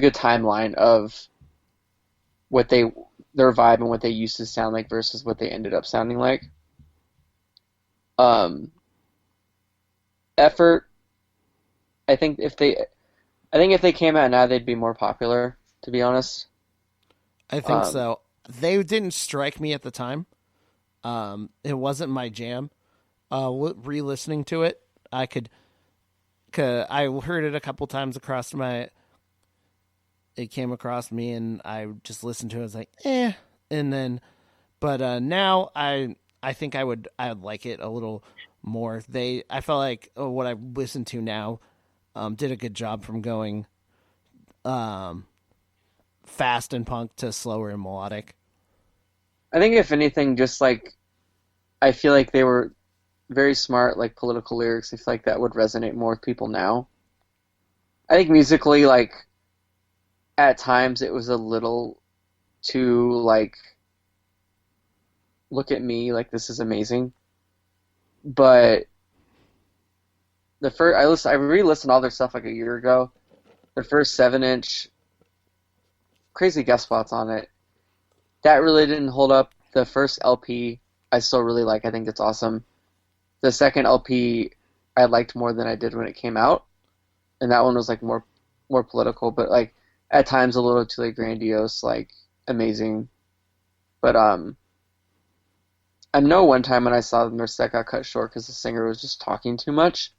good timeline of what their vibe and what they used to sound like versus what they ended up sounding like. Um, Effort, I think if they came out now, they'd be more popular, to be honest. I think Um, so. They didn't strike me at the time. It wasn't my jam. Re-listening to it, I could. I heard it a couple times across my. It came across me, and I just listened to it. I was like, eh. And then, but now I think I would like it a little more. I felt like what I listened to now did a good job from going um, fast and punk to slower and melodic. I think if anything, just like I feel like they were very smart, like political lyrics. I feel like that would resonate more with people now. I think musically, like at times it was a little too like look at me, like this is amazing. But I re-listened all their stuff like a year ago. The first 7 inch, crazy guest spots on it. That really didn't hold up. The first LP I still really like. I think it's awesome. The second LP I liked more than I did when it came out, and that one was like more political, but like at times a little too like grandiose, like amazing. But I know one time when I saw them, their set got cut short because the singer was just talking too much,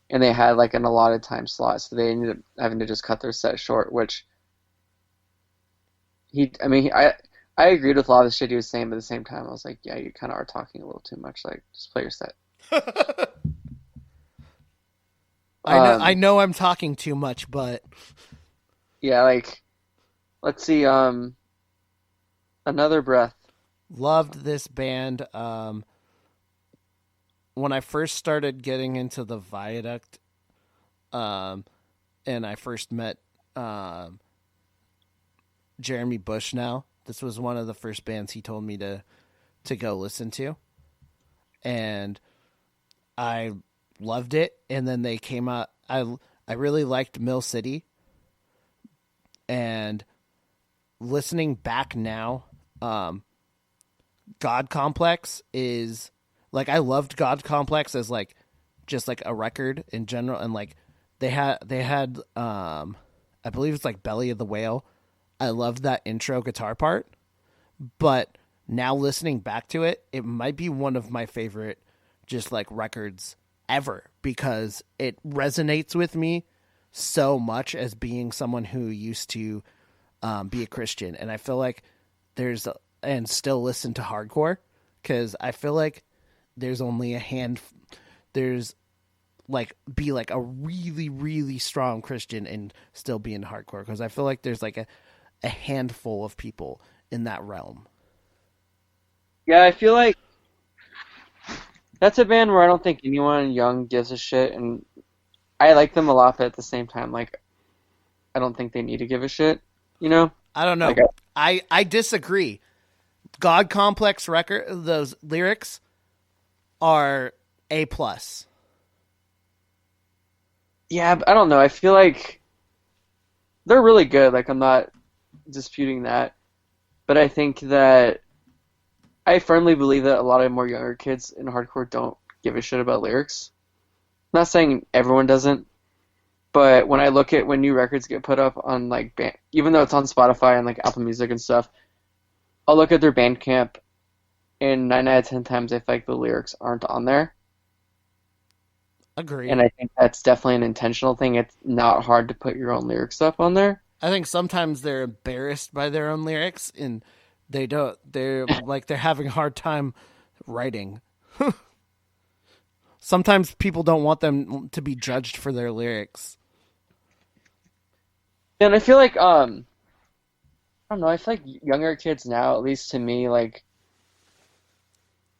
and they had like an allotted time slot, so they ended up having to just cut their set short. Which I mean, I agreed with a lot of the shit he was saying, but at the same time, I was like, yeah, you kind of are talking a little too much. Like, just play your set. I Um, know I'm talking too much, but yeah, like let's see. Another breath. loved this band. When I first started getting into the Viaduct, um, and I first met um, Jeremy Bushnell, this was one of the first bands he told me to go listen to, and I loved it. And then they came out. I really liked Mill City, and listening back now, um, God Complex is like I loved God Complex as like just like a record in general, and like they had I believe it's like Belly of the Whale. I loved that intro guitar part, but now listening back to it, it might be one of my favorite just like records ever because it resonates with me so much as being someone who used to be a Christian, and I feel like and still listen to hardcore because I feel like there's only a hand. There's like be like a really really strong Christian and still be in hardcore because I feel like there's like a handful of people in that realm. Yeah, I feel like that's a band where I don't think anyone young gives a shit, and I like them a lot, but at the same time, like I don't think they need to give a shit. You know, I don't like know. I disagree. God Complex record those lyrics are a plus. yeah, I don't know. I feel like they're really good. Like I'm not disputing that, but I think that I firmly believe that a lot of more younger kids in hardcore don't give a shit about lyrics. I'm not saying everyone doesn't, but when I look at when new records get put up on like even though it's on Spotify and like Apple Music and stuff, I'll look at their Bandcamp and 9 out of 10 times I feel like the lyrics aren't on there. Agreed. And I think that's definitely an intentional thing. It's not hard to put your own lyrics up on there. I think sometimes they're embarrassed by their own lyrics and they don't they're having a hard time writing. Sometimes people don't want them to be judged for their lyrics. And I feel like I don't know, I feel like younger kids now, at least to me, like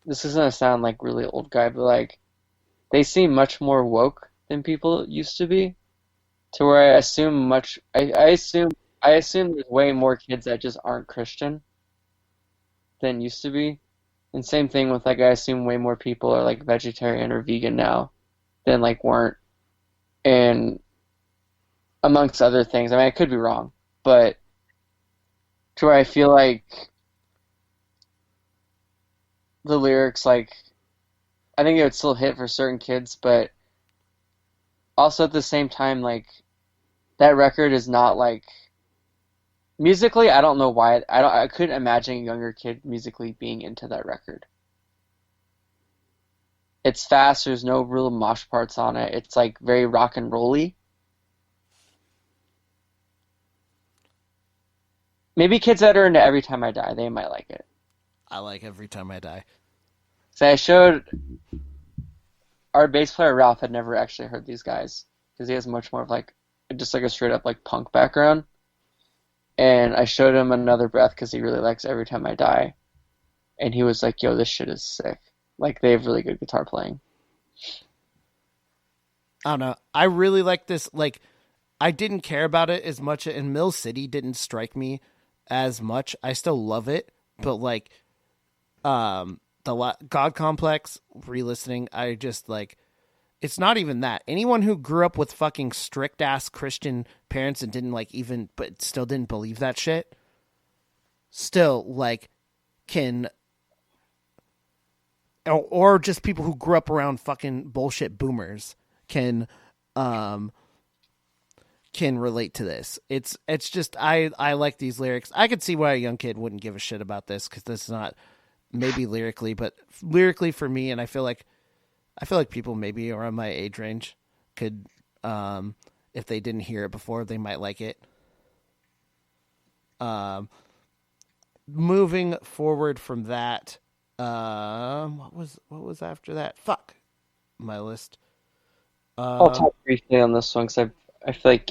this is gonna sound like really old guy, but like they seem much more woke than people used to be. To where I assume I assume there's way more kids that just aren't Christian than used to be. And same thing with like I assume way more people are like vegetarian or vegan now than like weren't. And amongst other things. I mean, I could be wrong, but to where I feel like the lyrics, like, I think it would still hit for certain kids, but also at the same time, like, that record is not like musically. I don't know why. I couldn't imagine a younger kid musically being into that record. It's fast. There's no real mosh parts on it. It's like very rock and rolly. Maybe kids that are into Every Time I Die, they might like it. I like Every Time I Die. So I showed our bass player Ralph had never actually heard these guys because he has much more of like just like a straight up like punk background. And I showed him Another Breath because he really likes Every Time I Die, and he was like, "Yo, this shit is sick. Like they have really good guitar playing." I don't know. I really like this. Like, I didn't care about it as much, and Mill City didn't strike me as much. I still love it, but like, God Complex re-listening, I just like. It's not even that. Anyone who grew up with fucking strict ass Christian parents and didn't like even, but still didn't believe that shit, still like can, or just people who grew up around fucking bullshit boomers um can relate to this. It's just I like these lyrics. I could see why a young kid wouldn't give a shit about this because this is not maybe lyrically, but lyrically for me, and I feel like people maybe around my age range could, if they didn't hear it before, they might like it. Um, Moving forward from that, what was after that? Fuck my list. I'll Um, talk briefly on this one because I feel like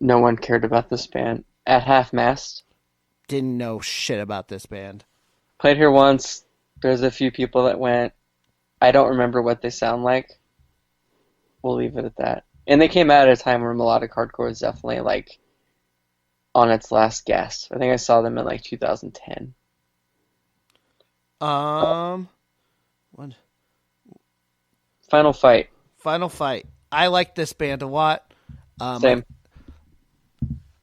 no one cared about this band. At Half Mast, didn't know shit about this band. played here once. There's a few people that went. I don't remember what they sound like. We'll leave it at that. And they came out at a time where melodic hardcore was definitely like on its last gasp. I think I saw them in like 2010. Um, what? Final Fight. Final Fight. I like this band a lot. Same.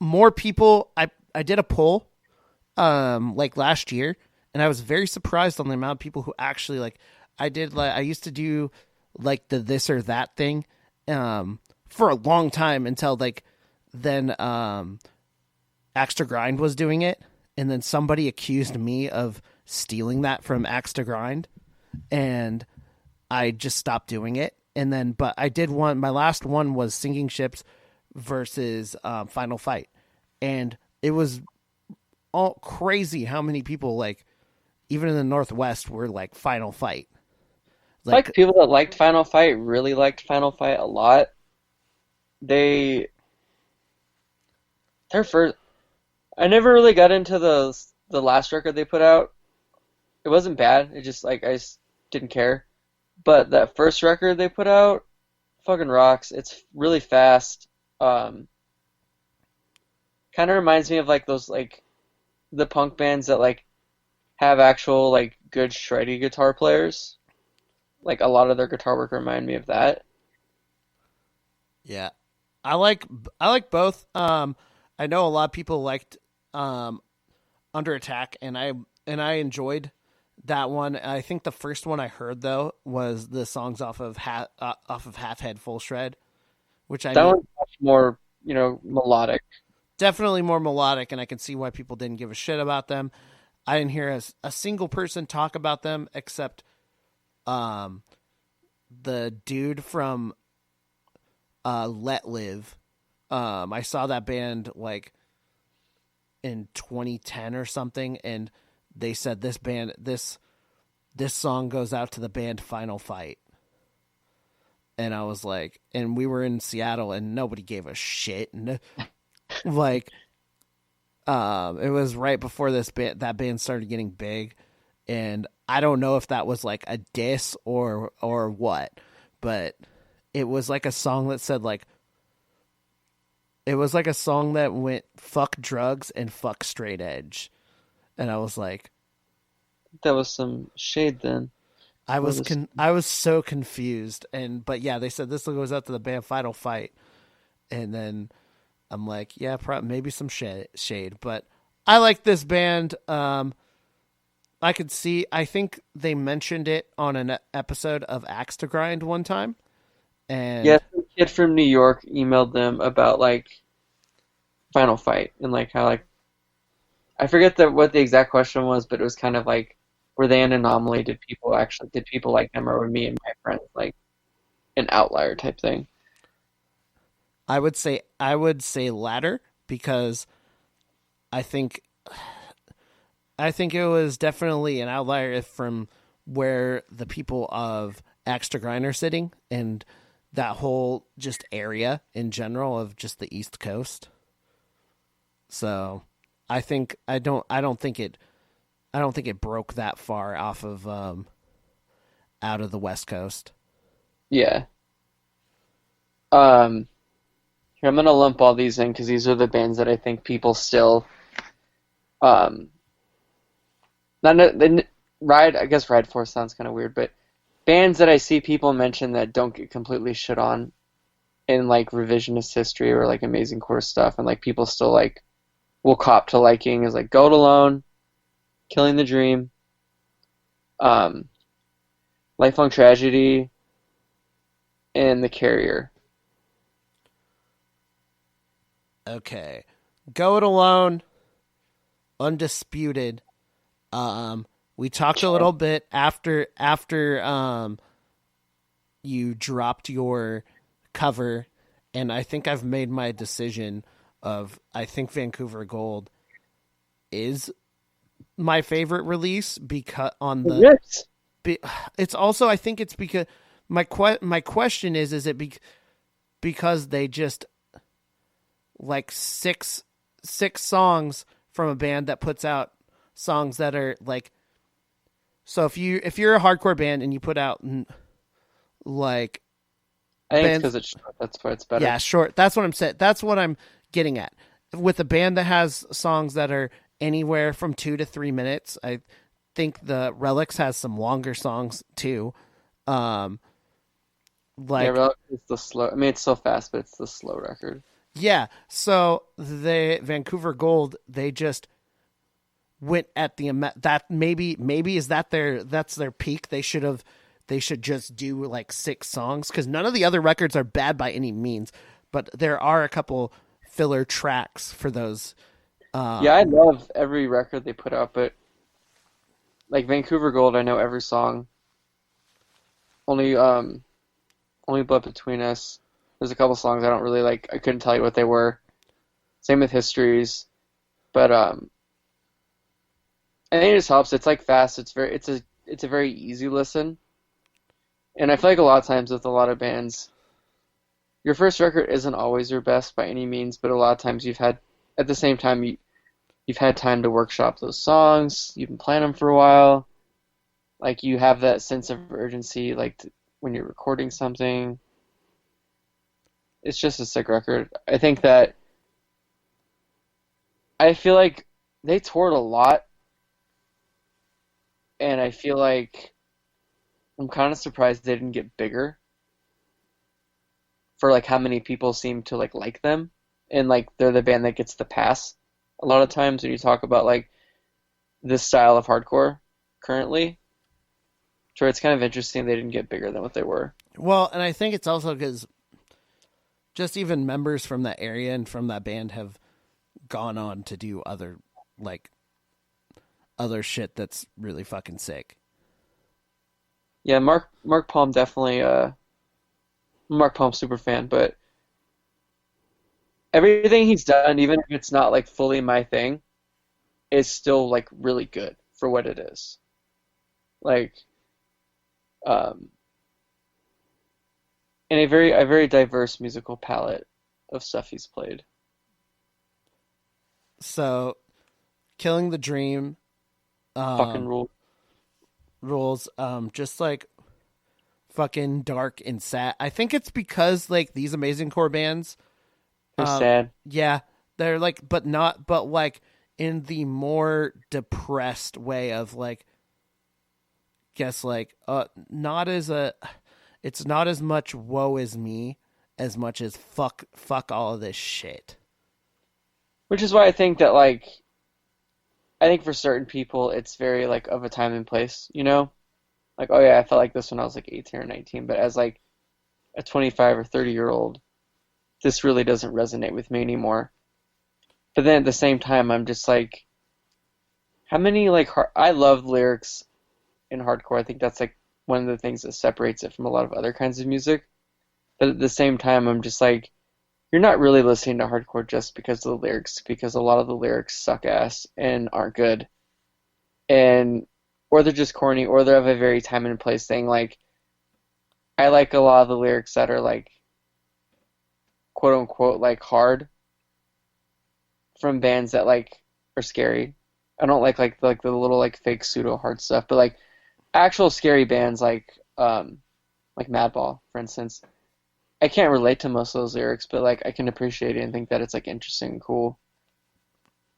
More people. I did a poll, like last year, and I was very surprised on the amount of people who actually like. I used to do like the this or that thing, for a long time until like then Axe to Grind was doing it, and then somebody accused me of stealing that from Axe to Grind, and I just stopped doing it. And then, but I did one. My last one was Sinking Ships versus Final Fight, and it was all crazy how many people like even in the Northwest were like Final Fight. Like people that liked Final Fight really liked Final Fight a lot. They their first I never really got into the last record they put out. It wasn't bad. It just like I just didn't care. But that first record they put out fucking rocks. It's really fast. Kind of reminds me of like those like the punk bands that like have actual like good shreddy guitar players. Like a lot of their guitar work remind me of that. Yeah, I like both. I know a lot of people liked um, Under Attack, and I enjoyed that one. I think the first one I heard though was the songs off of Half Head Full Shred, which I That mean one's much more, melodic. definitely more melodic, and I can see why people didn't give a shit about them. I didn't hear a single person talk about them except um, the dude from Let Live. I saw that band like in 2010 or something, and they said this song goes out to the band Final Fight. And I was like, and we were in Seattle, and nobody gave a shit. And like, it was right before that band started getting big, and I don't know if that was like a diss or what, but it was like a song that said like, it was like a song that went fuck drugs and fuck straight edge, and I was like, That was some shade then. What is I was so confused, but yeah, they said this goes out to the band Final Fight, and then I'm like, yeah, maybe some shade, but I like this band. I could see. I think they mentioned it on an episode of Axe to Grind one time, Yeah, and some kid from New York emailed them about like Final Fight and like how like I forget what the exact question was, but it was kind of like, were they an anomaly? Did people like them, or were me and my friends like an outlier type thing? I would say latter because I think I think it was definitely an outlier if from where the people of Axe to Grind are sitting and that whole just area in general of just the East Coast. So I don't think it broke that far off of out of the West Coast. Yeah. Um, Here, I'm gonna lump all these in because these are the bands that I think people still um not the ride. I guess ride for sounds kind of weird, but bands that I see people mention that don't get completely shit on in like revisionist history or like amazing core stuff, and like people still like will cop to liking is like Goat Alone, Killing the Dream, um, Lifelong Tragedy, and The Carrier. Okay. Go It Alone, undisputed. We talked a little bit after you dropped your cover, and I think I've made my decision of I think Vancouver Gold is my favorite release because on the Yes. it's also I think it's because my question is it because they just like six songs from a band that puts out songs that are like so if you're a hardcore band and you put out like I think it's bands because it's short. That's why it's better. yeah short that's what I'm saying that's what I'm getting at with a band that has songs that are anywhere from 2 to 3 minutes. I think the Relics has some longer songs too. Um, Yeah, like Relic is the slow. I mean, it's so fast, but it's the slow record. yeah, so the Vancouver Gold they just went at the amount that maybe is that that's their peak. They should just do like 6 songs because none of the other records are bad by any means, but there are a couple filler tracks for those. Yeah, I love every record they put out, but like Vancouver Gold, I know every song. Only only Blood Between Us. There's a couple songs I don't really like. I couldn't tell you what they were. Same with Histories, but I think it just helps. It's like fast. It's a very easy listen, and I feel like a lot of times with a lot of bands, your first record isn't always your best by any means, but a lot of times you've had at the same time you've had time to workshop those songs. You've been playing them for a while. Like you have that sense of urgency, like when you're recording something. It's just a sick record. I think that I feel like they toured a lot, and I feel like I'm kind of surprised they didn't get bigger for like how many people seem to like them, and like they're the band that gets the pass. A lot of times when you talk about like this style of hardcore currently, sure, it's kind of interesting they didn't get bigger than what they were. Well, and I think it's also because just even members from that area and from that band have gone on to do like other shit that's really fucking sick. Yeah, Mark Palm definitely Mark Palm super fan, but everything he's done, even if it's not like fully my thing, is still like really good for what it is. Like um and a very diverse musical palette of stuff he's played. So, Killing the Dream Fucking um, rule. rules, just like fucking dark and sad. I think it's because like these amazing core bands, They're sad. yeah, they're like, but like in the more depressed way of like, guess like, not as a, it's not as much woe is me as much as fuck all of this shit. Which is why I think that like I think for certain people it's very like of a time and place, you know? Like, oh yeah, I felt like this when I was like 18 or 19, but as like a 25 or 30-year-old, this really doesn't resonate with me anymore. But then at the same time, I'm just like, how many like I love lyrics in hardcore. I think that's like one of the things that separates it from a lot of other kinds of music. But at the same time, I'm just like, you're not really listening to hardcore just because of the lyrics, because a lot of the lyrics suck ass and aren't good. And or they're just corny, or they're of a very time and place thing. Like I like a lot of the lyrics that are like quote unquote like hard from bands that like are scary. I don't like the little like fake pseudo hard stuff, but like actual scary bands like Madball, for instance. I can't relate to most of those lyrics, but like I can appreciate it and think that it's like interesting and cool.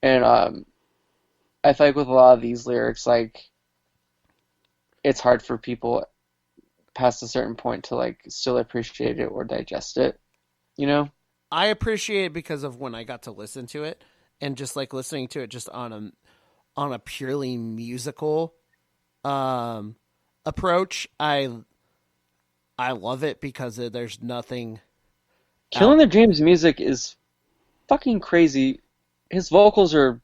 And I feel like with a lot of these lyrics, like it's hard for people past a certain point to like still appreciate it or digest it, you know? I appreciate it because of when I got to listen to it, and just like listening to it just on a purely musical approach. I love it because there's nothing Killing out. the Dream's music is fucking crazy. His vocals are.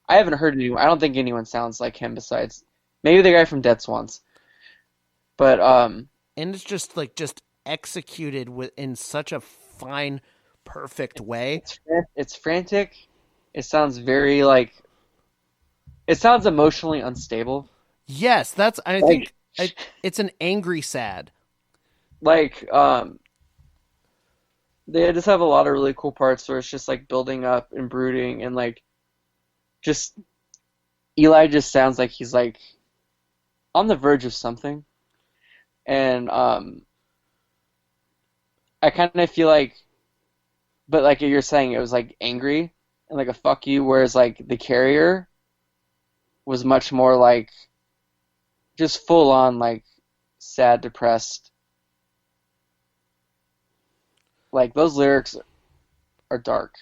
I haven't heard anyone. I don't think anyone sounds like him besides maybe the guy from Dead Swans. But And it's just executed in such a fine, perfect way. it's frantic. It sounds very like it sounds emotionally unstable. Yes, that's I Like think it's an angry sad. like they just have a lot of really cool parts where it's just like building up and brooding and like just Eli just sounds like he's like on the verge of something. And I kind of feel like, but like you're saying, it was like angry and like a fuck you, whereas like the Carrier was much more like just full on like sad, depressed. Like those lyrics are dark.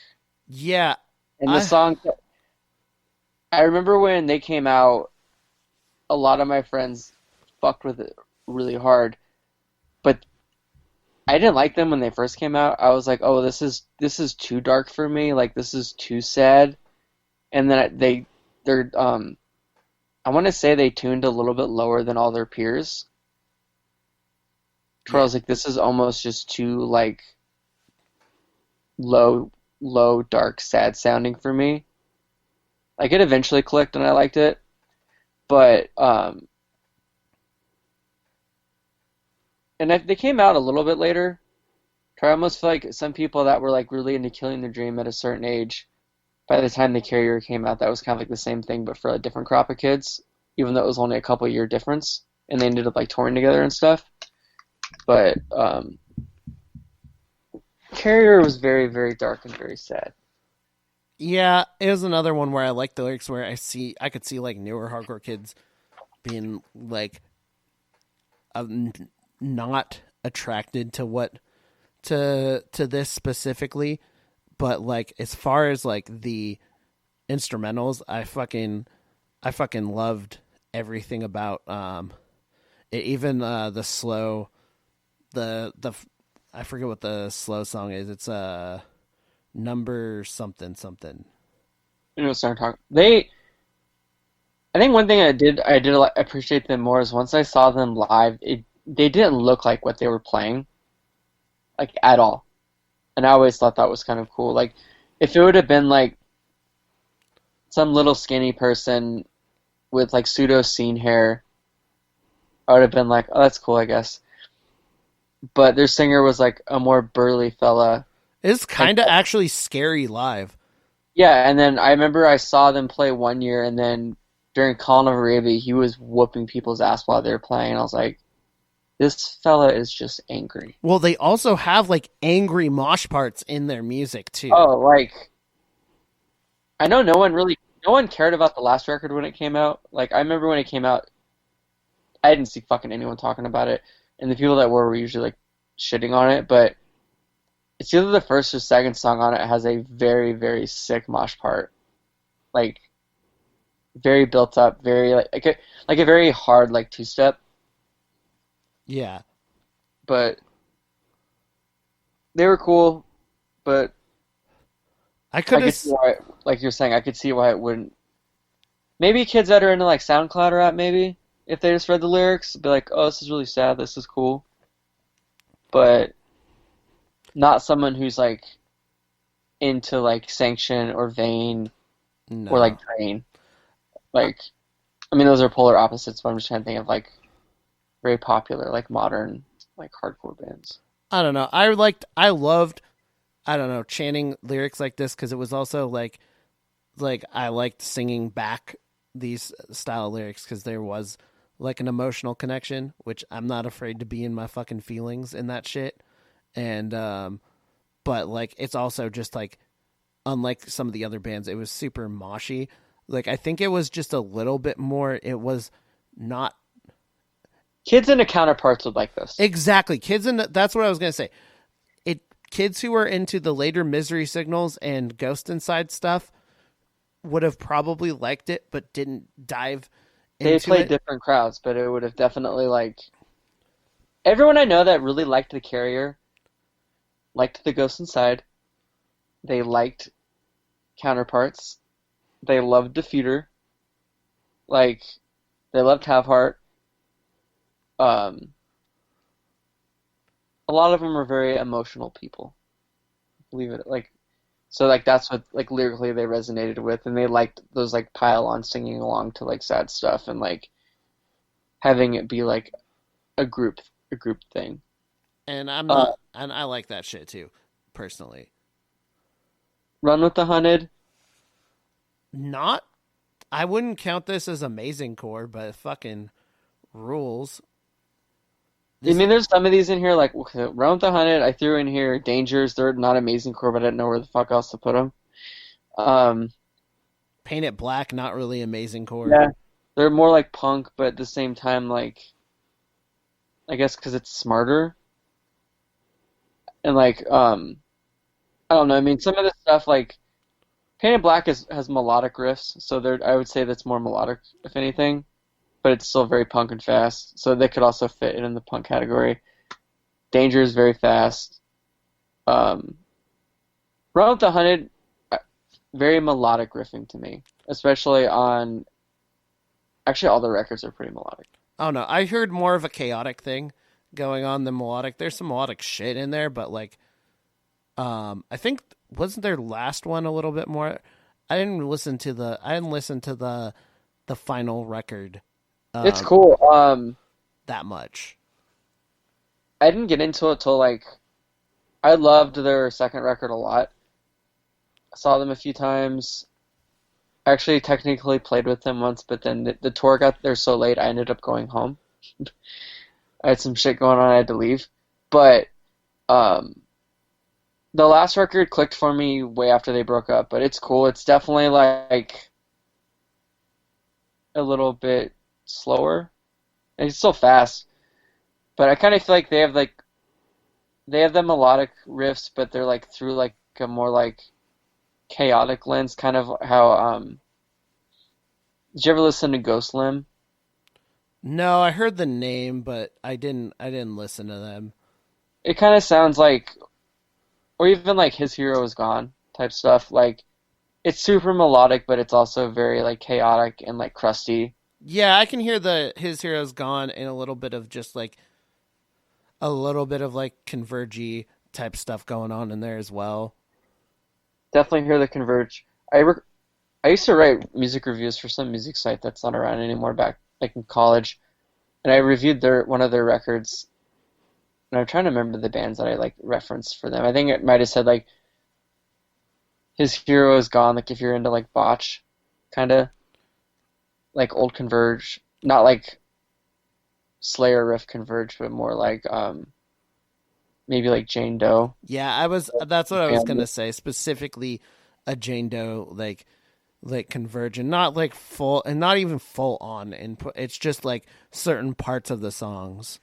Yeah, And the I song, I remember when they came out, a lot of my friends fucked with it really hard, but I didn't like them when they first came out. I was like, "Oh, this is too dark for me. Like this is too sad." And then they're I want to say they tuned a little bit lower than all their peers. Where I yeah. was like, "This is almost just too like low, dark, sad sounding for me." Like it eventually clicked and I liked it, but and they came out a little bit later. I almost feel like some people that were like really into Killing the Dream at a certain age, by the time the Carrier came out, that was kind of like the same thing, but for a different crop of kids, even though it was only a couple year difference, and they ended up like touring together and stuff. But Carrier was very, very dark and very sad. Yeah, it was another one where I like the lyrics where I could see like newer hardcore kids being like not attracted to what to this specifically, but like as far as like the instrumentals, I fucking loved everything about it, even the slow the I forget what the slow song is. It's number something something. You know, start talking. I think one thing I did appreciate them more is once I saw them live, they didn't look like what they were playing, like at all. And I always thought that was kind of cool. Like if it would have been like some little skinny person with like pseudo scene hair, I would have been like, oh, that's cool, I guess. But their singer was like a more burly fella. It's Like, kind of actually scary live. yeah, and then I remember I saw them play one year, and then during Call of Arabia, he was whooping people's ass while they were playing. And I was like, this fella is just angry. Well, they also have like angry mosh parts in their music too. Oh, like I know no one cared about the last record when it came out. Like I remember when it came out, I didn't see fucking anyone talking about it, and the people that were usually like shitting on it. But it's either the first or second song on it has a very, very sick mosh part. Like very built up, very like a very hard like two step. Yeah. But they were cool, but I I could could have. see why, like you're saying, I could see why it wouldn't. Maybe kids that are into like SoundCloud rap, maybe if they just read the lyrics, be like, "Oh, this is really sad. This is cool," but not someone who's like into like Sanction or Vane or like No. Drain. Like, I mean, those are polar opposites, but I'm just trying to think of like very popular, like modern, like hardcore bands. I don't know. I loved, I don't know, chanting lyrics like this because it was also like I liked singing back these style of lyrics because there was like an emotional connection, which I'm not afraid to be in my fucking feelings in that shit. And but like it's also just like unlike some of the other bands, it was super moshy. Like I think it was just a little bit more. It was not Kids into counterparts would like this. exactly kids, and that's what I was gonna say. It kids who were into the later Misery Signals and Ghost Inside stuff would have probably liked it, but didn't dive They into played it. different crowds, but it would have definitely like everyone I know that really liked the Carrier, liked the Ghost Inside. They liked counterparts. They loved Defeater. Like they loved Have Heart. Um, a lot of them are very emotional people. Believe it, like so, like that's what like lyrically they resonated with, and they liked those like pile on singing along to like sad stuff and like having it be like a group a group thing. And I'm Uh, not, and I like that shit too, personally. Run with the Hunted. Not, I wouldn't count this as amazing core, but it fucking rules. I This mean, there's some of these in here like okay, Run with the Hunted. I threw in here Dangers. They're not amazing core, but I didn't know where the fuck else to put them. Um, Paint It Black, not really amazing core. yeah, they're more like punk, but at the same time, like I guess because it's smarter and like I don't know. I mean, some of the stuff like Painted Black has melodic riffs, so there I would say that's more melodic if anything, but it's still very punk and fast, so they could also fit in the punk category. Danger is very fast. Um, Run with the Hunted, very melodic riffing to me, especially on actually all the records are pretty melodic. Oh no, I heard more of a chaotic thing going on than melodic. There's some melodic shit in there, but like, I think wasn't their last one a little bit more. I didn't listen to the final record It's um, cool. that much. I didn't get into it till like I loved their second record a lot. I saw them a few times. I actually technically played with them once, but then the tour got there so late I ended up going home. I had some shit going on, I had to leave. But um, the last record clicked for me way after they broke up, but it's cool. It's definitely like a little bit slower. It's still fast, but I kind of feel like they have the melodic riffs, but they're like through like a more like chaotic lens, kind of how did you ever listen to Ghost Limb? No, I heard the name, but I didn't listen to them. It kind of sounds like, or even like His Hero Is Gone type stuff. Like it's super melodic, but it's also very like chaotic and like crusty. Yeah, I can hear the His Hero's Gone and a little bit of just like a little bit of like Convergy type stuff going on in there as well. Definitely hear the Converge. I used to write music reviews for some music site that's not around anymore back like in college, and I reviewed their one of their records. And I'm trying to remember the bands that I like referenced for them. I think it might have said like His Hero Is Gone, like if you're into like botch, kind of like old Converge, not like Slayer riff Converge, but more like maybe like Jane Doe. Yeah, I was. That's what I was And gonna say. Specifically, a Jane Doe like Convergent, not like full and not even full on input. It's just like certain parts of the songs.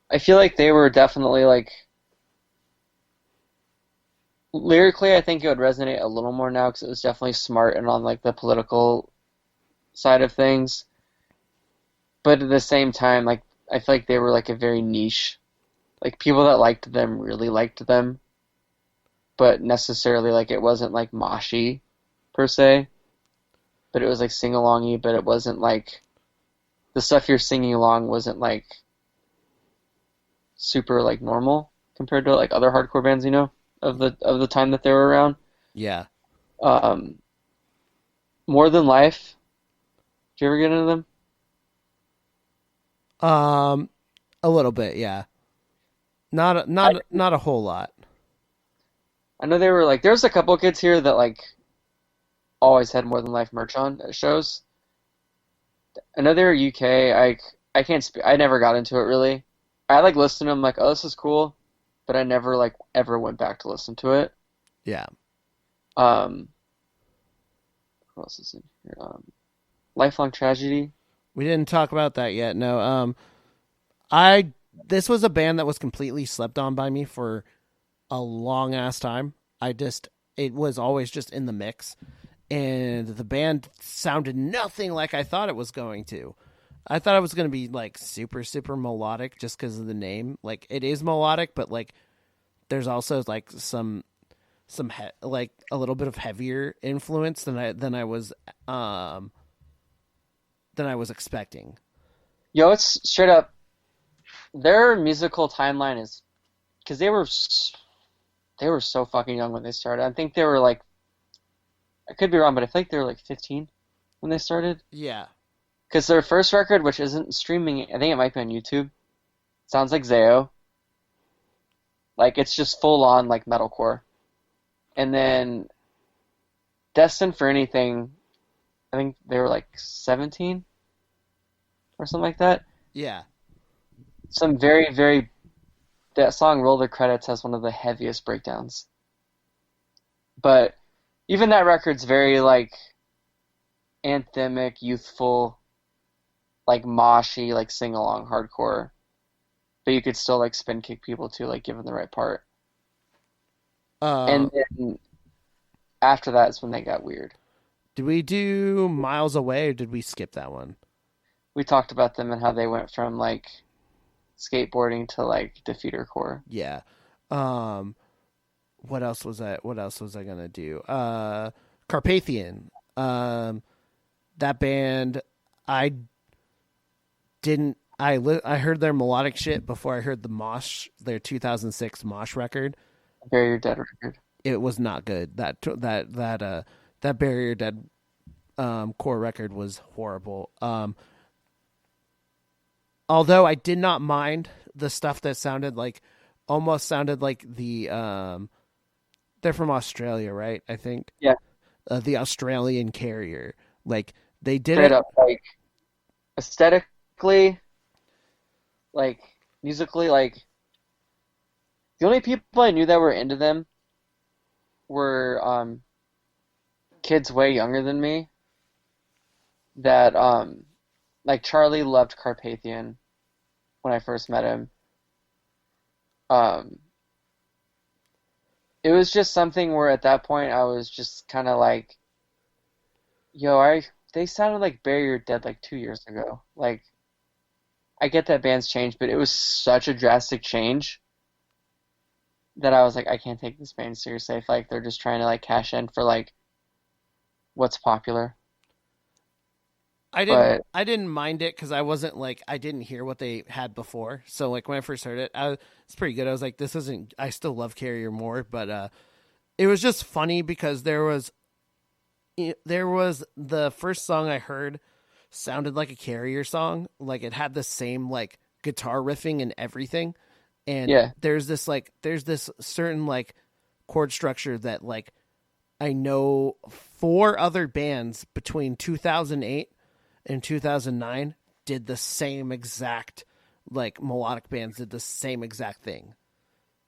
I feel like they were definitely like lyrically, I think it would resonate a little more now because it was definitely smart and on like the political side of things. But at the same time, like I feel like they were like a very niche. Like people that liked them really liked them, but necessarily like it wasn't like moshy per se. But it was like sing alongy, but it wasn't like the stuff you're singing along wasn't like super like normal compared to like other hardcore bands, of the time that they were around. Yeah. Um, More Than Life. Did you ever get into them? Um, a little bit, yeah. I Not a whole lot. I know they were like there's a couple kids here that like always had More Than Life merch on at shows. I know they were UK. I can't speak. I never got into it really. I like listened to them like, oh, this is cool, but I never like ever went back to listen to it. Yeah. Um, who else is in here? Lifelong Tragedy. We didn't talk about that yet. No. I this was a band that was completely slept on by me for a long ass time. It was always just in the mix, and the band sounded nothing like I thought it was going to. I thought it was going to be like super super melodic just because of the name. Like it is melodic, but like there's also like like a little bit of heavier influence um than I was expecting. Yo, it's straight up. Their musical timeline is because they were so fucking young when they started. I think they were like I could be wrong, but I think they were like 15 when they started. Yeah. Because their first record, which isn't streaming, I think it might be on YouTube, sounds like Zayo. Like it's just full on like metalcore. And then Destined for Anything, I think they were like 17 or something like that. Yeah. Some very, very that song Roll the Credits has one of the heaviest breakdowns. But even that record's very like anthemic, youthful, like moshy, like sing along hardcore. But you could still like spin kick people too, like given the right part. Uh, And then after that is when they got weird. did we do Miles Away or did we skip that one? We talked about them and how they went from like skateboarding to like defeater core. Yeah. Um, what else was I gonna do? Carpathian. That band, I didn't. I heard their melodic shit before I heard their 2006 Mosh record. Bury Your Dead record. It was not good. That Bury Your Dead core record was horrible. Although I did not mind the stuff that almost sounded like they're from Australia, right? I think Yeah, the Australian Carrier. Like they did straight it. up. Like aesthetically, like musically, like the only people I knew that were into them were kids way younger than me that like Charlie loved Carpathian when I first met him. Um, it was just something where at that point I was just kind of like, yo, I they sounded like Bury Your Dead like 2 years ago. Like I get that bands change, but it was such a drastic change that I was like, I can't take this band seriously. I feel like they're just trying to like cash in for like what's popular. But I didn't mind it because I didn't hear what they had before. So like when I first heard it, it's pretty good. I was like, this isn't. I still love Carrier more, but it was just funny because there was the first song I heard sounded like a Carrier song. Like it had the same like guitar riffing and everything. And yeah, there's this certain like chord structure that like I know four other bands between 2008 and 2009 did the same exact like melodic bands did the same exact thing.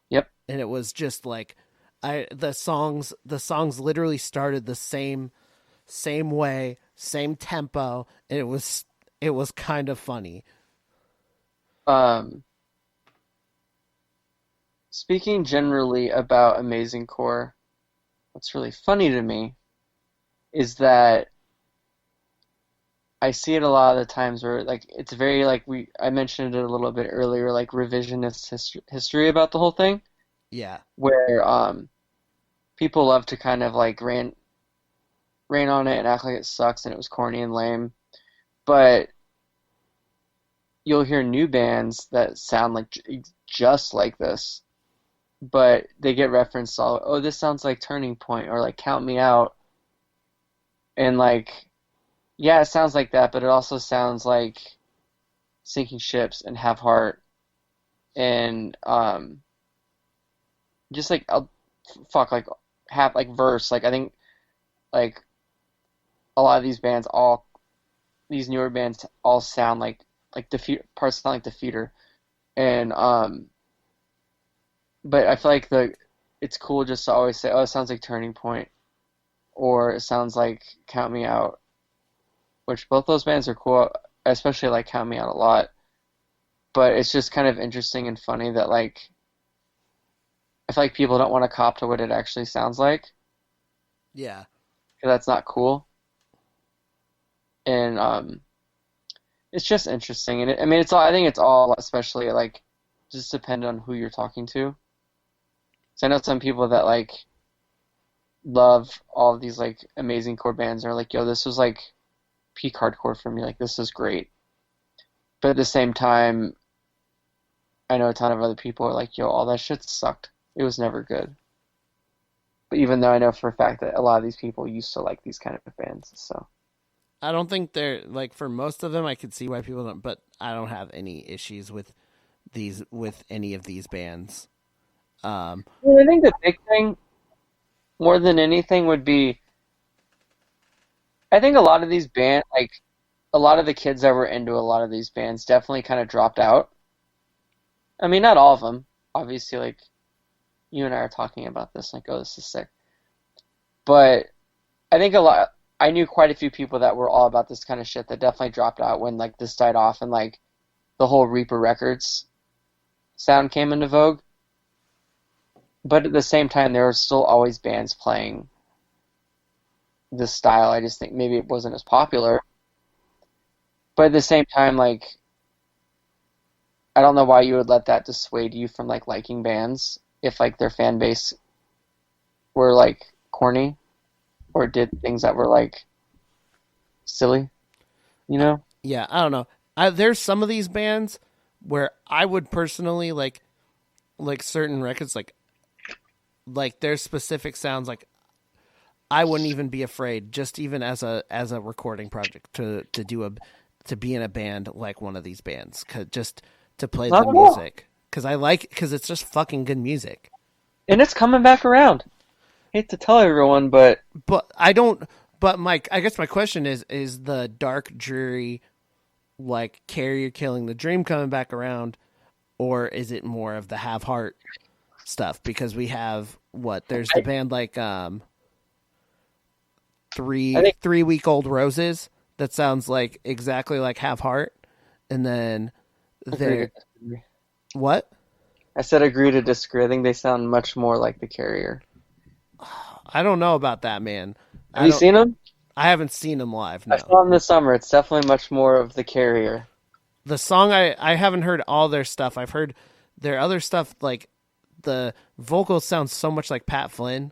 yep. And it was just like the songs literally started the same way, same tempo, and it was kind of funny. Um, Speaking generally about amazing core, what's really funny to me is that I see it a lot of the times where like it's very like I mentioned it a little bit earlier, like revisionist history about the whole thing, Yeah. where people love to kind of like rain on it and act like it sucks and it was corny and lame. But you'll hear new bands that sound like just like this, but they get referenced all, oh, this sounds like Turning Point or like Count Me Out. And like, yeah, it sounds like that, but it also sounds like Sinking Ships and Have Heart and just like fuck like have like Verse. Like I think like a lot of these bands all these newer bands all sound like Defeat parts sound like Defeater. And but I feel like it's cool just to always say, oh, it sounds like Turning Point or it sounds like Count Me Out, which both those bands are cool. I especially like Count Me Out a lot. But it's just kind of interesting and funny that like I feel like people don't want to cop to what it actually sounds like Yeah. because that's not cool. And it's just interesting. And I mean, it's all I think it's all especially like just depend on who you're talking to. So I know some people that like love all of these like amazing core bands are like, yo, this was like peak hardcore for me. Like this is great. But at the same time, I know a ton of other people are like, yo, all that shit sucked. It was never good. But even though I know for a fact that a lot of these people used to like these kind of bands, so I don't think they're like for most of them. I could see why people don't, but I don't have any issues with any of these bands. well, I think the big thing, more than anything, would be I think a lot of these bands, like a lot of the kids that were into a lot of these bands, definitely kind of dropped out. I mean, not all of them. Obviously, like you and I are talking about this, like, oh, this is sick. But I think a lot. I knew quite a few people that were all about this kind of shit that definitely dropped out when like this died off and like the whole Reaper Records sound came into vogue. But at the same time, there were still always bands playing this style. I just think maybe it wasn't as popular. But at the same time, like I don't know why you would let that dissuade you from like liking bands if like their fan base were like corny or did things that were like silly, you know? Yeah, I don't know. There's some of these bands where I would personally like certain records like their specific sounds like I wouldn't even be afraid just even as a recording project to be in a band like one of these bands just to play Not the at all. music cuz it's just fucking good music. And it's coming back around. Hate to tell everyone, but But I don't but Mike, I guess my question is the dark dreary like Carrier Killing the Dream coming back around, or is it more of the Have Heart stuff? Because we have there's the band like I think 3 week old roses that sounds like exactly like Have Heart, and then agree there to disagree. what I said agree to disagree. I think they sound much more like the Carrier. I don't know about that, man. Have you seen them? I haven't seen them live. I No, saw them this summer. It's definitely much more of the Carrier. the song I haven't heard all their stuff. I've heard their other stuff. Like the vocals sound so much like Pat Flynn.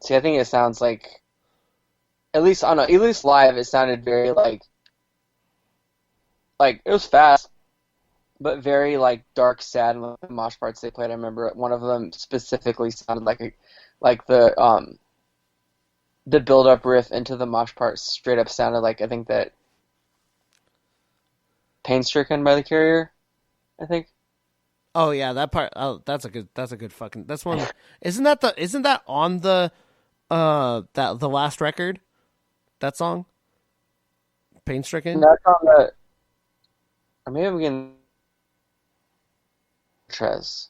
See, I think it sounds like at least live, it sounded very like it was fast, but very like dark, sad. And the mosh parts they played, I remember one of them specifically sounded like the build up riff into the mosh part straight up sounded like I think that Pain Stricken by the Carrier. I think. Oh yeah, that part. Oh, that's a good fucking. That's one. Isn't that on the last record? That song, Pain And Stricken. that's on the. Or maybe I'm getting Trez.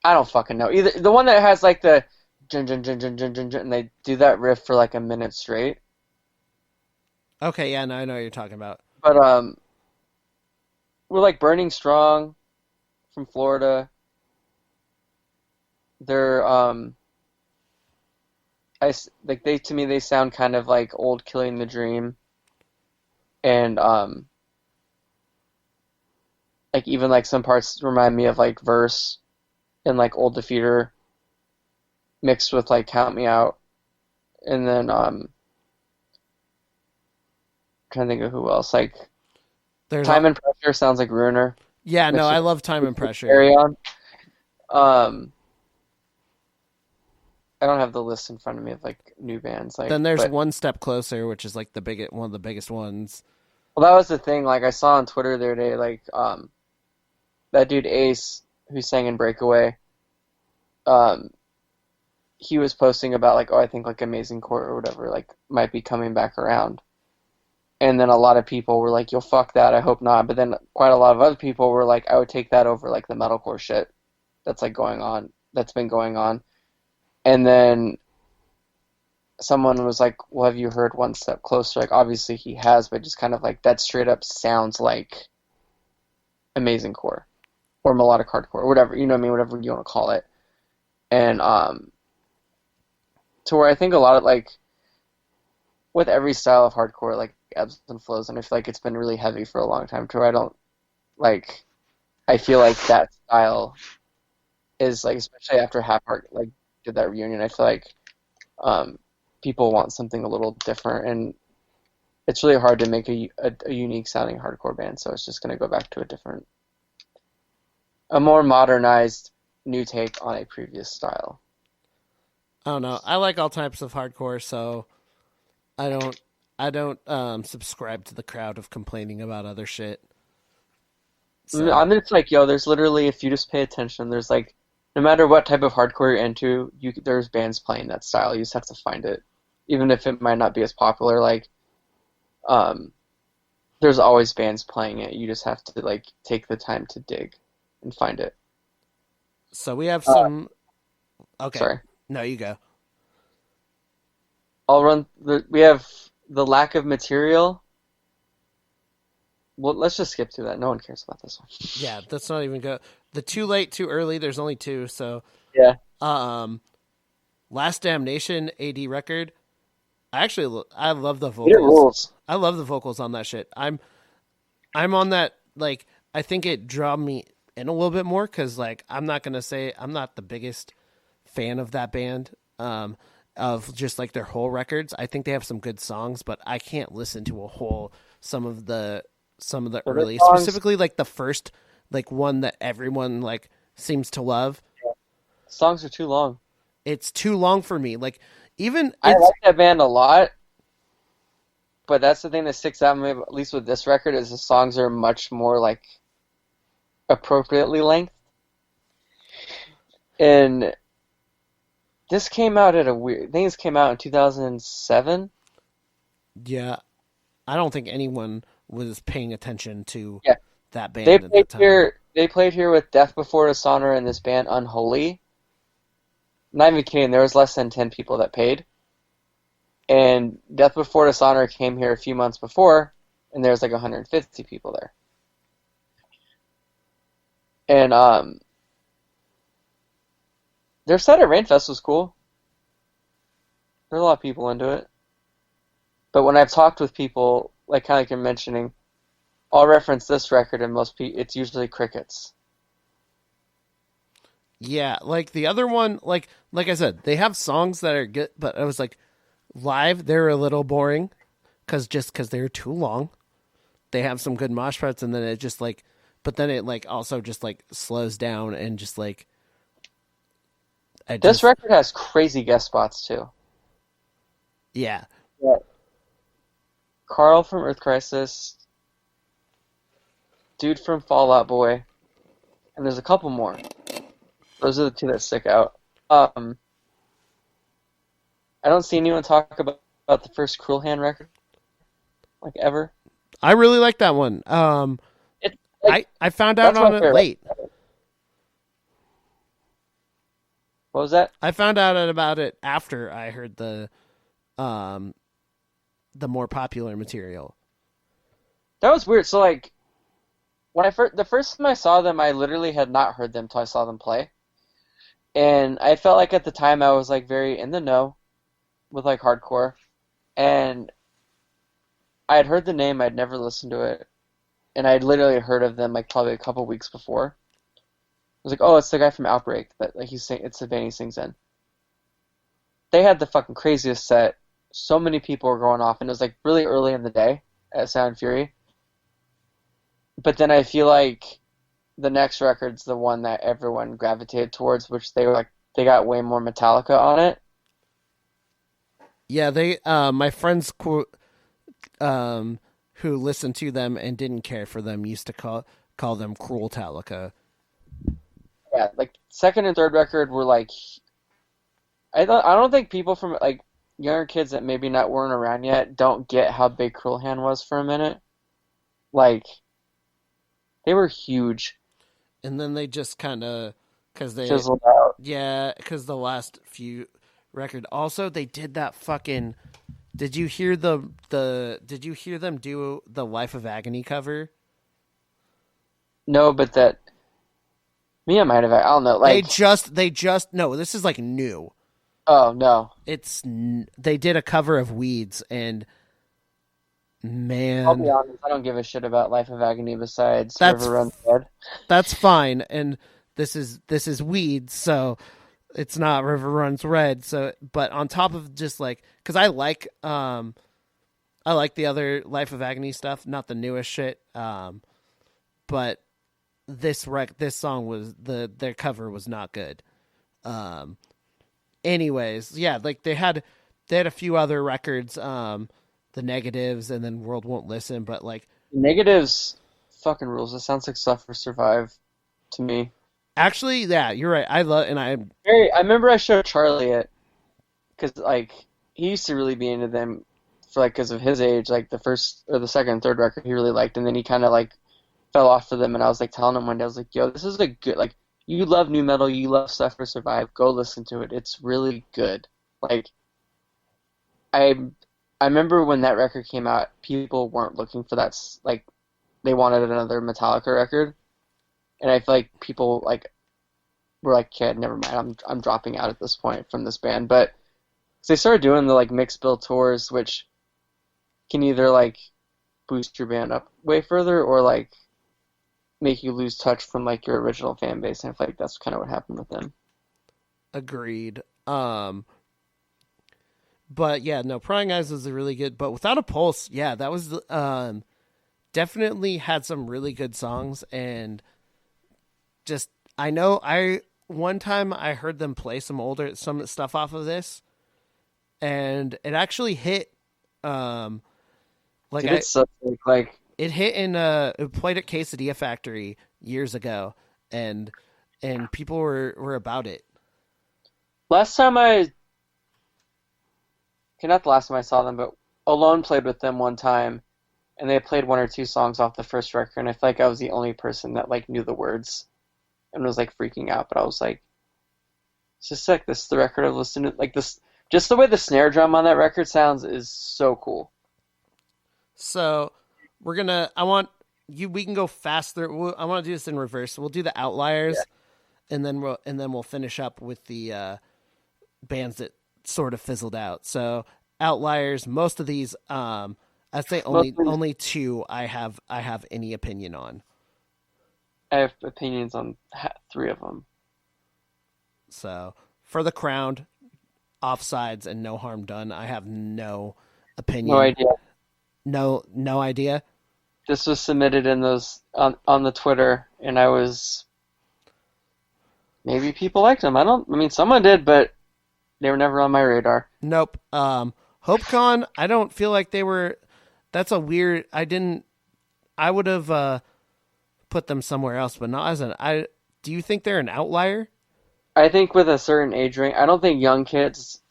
I don't fucking know. Either the one that has like the jun jun jun jun jun jun jun, and they do that riff for like a minute straight. Okay, yeah, no, I know what you're talking about. But we're like Burning Strong from Florida. They're like they to me they sound kind of like old Killing the Dream, and like even like some parts remind me of like Verse and like Old Defeater mixed with like Count Me Out, and then trying to think of who else, like There's Time all, and Pressure sounds like Ruiner yeah, no, mixed I with love Time and Pressure. Carry On. Um, I don't have the list in front of me of like new bands, like, Then there's but One Step Closer, which is like the biggest one of the biggest ones. well, that was the thing. Like I saw on Twitter the other day, like that dude Ace who sang in Breakaway, um, he was posting about like, oh, I think like Amazing Court or whatever like might be coming back around, and then a lot of people were like, yo, fuck that, I hope not. But then quite a lot of other people were like, I would take that over like the metalcore shit that's like going on, that's been going on. And then someone was like, well, have you heard One Step Closer? Like, obviously he has, but just kind of like that straight up sounds like Amazing Core or melodic hardcore or whatever, you know what I mean, whatever you want to call it. And to where I think a lot of like with every style of hardcore, like ebbs and flows, and I feel like it's been really heavy for a long time to where I don't like, I feel like that style is like, especially after Half Heart like did that reunion, I feel like um, people want something a little different, and it's really hard to make a unique sounding hardcore band, so it's just going to go back to a more modernized new take on a previous style. I don't know. I like all types of hardcore, so I don't I don't subscribe to the crowd of complaining about other shit. So I'm just like, yo, there's literally, if you just pay attention, there's like, no matter what type of hardcore you're into, there's bands playing that style. You just have to find it, even if it might not be as popular. Like, um, there's always bands playing it. You just have to like take the time to dig and find it. so we have Uh, some. Okay, Sorry, no, you go. I'll run. We have the lack of material. Well, let's just skip through that. No one cares about this one. Yeah, that's not even go. The too late, too early. There's only two. So, Yeah, um, Last Damnation AD record. I love the it vocals. rules. I love the vocals on that shit. I'm on that. Like, I think it drew me in a little bit more because like I'm not gonna say I'm not the biggest fan of that band. Of just like their whole records. I think they have some good songs, but I can't listen to a whole some of the So the early, songs, specifically like the first like one that everyone like seems to love. songs are too long. It's too long for me. Like even I it's like that band a lot, but that's the thing that sticks out to me, at least with this record, is the songs are much more like appropriately length. And this came out at a weird. I think this came out in 2007. yeah, I don't think anyone was paying attention to Yeah, that band at played that time. here. They played here with Death Before Dishonor and this band Unholy. Not even kidding. There was less than 10 people that paid. And Death Before Dishonor came here a few months before, and there was like 150 people there. And their set at Rainfest was cool. There were a lot of people into it. But when I've talked with people, like kind of like you're mentioning, I'll reference this record, and most people, it's usually crickets. Yeah, like the other one, like I said, they have songs that are good, but I was like live they're a little boring because they're too long. They have some good mosh parts, and then it just like, but then it like also just like slows down and just like I This just record has crazy guest spots too. yeah. Yeah. Carl from Earth Crisis, dude from Fall Out Boy, and there's a couple more. Those are the two that stick out. I don't see anyone talk about the first Cruel Hand record, like ever. I really like that one. It's like I found out that's on my it favorite. late. What was that? I found out about it after I heard um the more popular material. That was weird. So like when the first time I saw them, I literally had not heard them till I saw them play, and I felt like at the time I was like very in the know. with like hardcore, and I had heard the name, I'd never listened to it, and I'd literally heard of them like probably a couple weeks before. I was like, oh, it's the guy from Outbreak that like it's the band he sings in. They had the fucking craziest set. So many people were going off, and it was like really early in the day at Sound Fury. But then I feel like the next record's the one that everyone gravitated towards, which they were like they got way more Metallica on it. Yeah, they my friends who listened to them and didn't care for them used to call them Cruel Talica. Yeah, like second and third record were like I don't think people from like younger kids that maybe not weren't around yet don't get how big Cruel Hand was for a minute. Like they were huge. And then they just kind of because they Chiseled out. yeah because the last few record also they did that fucking. Did you hear Did you hear them do the Life of Agony cover? No, but that me, I might have. I don't know. They Like, just no. This is like new. oh no. They did a cover of Weeds, and I'll be man, honest. I don't give a shit about Life of Agony besides that's River Runs Red. that's fine. And this is Weeds, so it's not River Runs Red. So, but on top of just like, because I like the other Life of Agony stuff, not the newest shit. But this song was their cover was not good. Anyways, yeah, like they had a few other records, the Negatives and then World Won't Listen, but like Negatives fucking rules. It sounds like Suffer Survive to me. actually, yeah, you're right. I love and I I remember I showed Charlie it because like he used to really be into them for like because of his age. Like the first or the second and third record he really liked, and then he kind of like fell off for them. And I was like telling him one day, I was like, "Yo, this is a good like you love new metal, you love Suffer Survive. Go listen to it. It's really good." Like I I remember when that record came out, people weren't looking for that like they wanted another Metallica record, and I feel like people like were like, "Okay, never mind. I'm dropping out at this point from this band." But so they started doing the like mixed bill tours, which can either like boost your band up way further or like make you lose touch from like your original fan base. And I feel like that's kind of what happened with them. agreed. But yeah, no, Prying Eyes was a really good. But Without a Pulse, yeah, that was definitely had some really good songs, and just I know I one time I heard them play some stuff off of this, and it actually hit. Like Dude, it's so sick. Like it hit in it played at Quesadilla Factory years ago, and people were about it. last time I, okay, not the last time I saw them, but Alone played with them one time, and they played one or two songs off the first record, and I feel like I was the only person that like knew the words and was like freaking out. But I was like, "It's just sick. This is the record I've listened to. Like this, just the way the snare drum on that record sounds is so cool." So I want you. We can go faster. I want to do this in reverse. We'll do the outliers, and then we'll finish up with the bands that sort of fizzled out. So outliers. Most of these, I'd say only two I have any opinion on. I have opinions on three of them. So For the Crown, Offsides, and No Harm Done, I have no opinion. No idea. No idea. This was submitted in those on the Twitter, and I was maybe people liked them. I mean, someone did, but they were never on my radar. Nope. HopeCon, I don't feel like they were. That's a weird. I would have put them somewhere else, but not as an. Do you think they're an outlier? I think with a certain age range, I don't think young kids.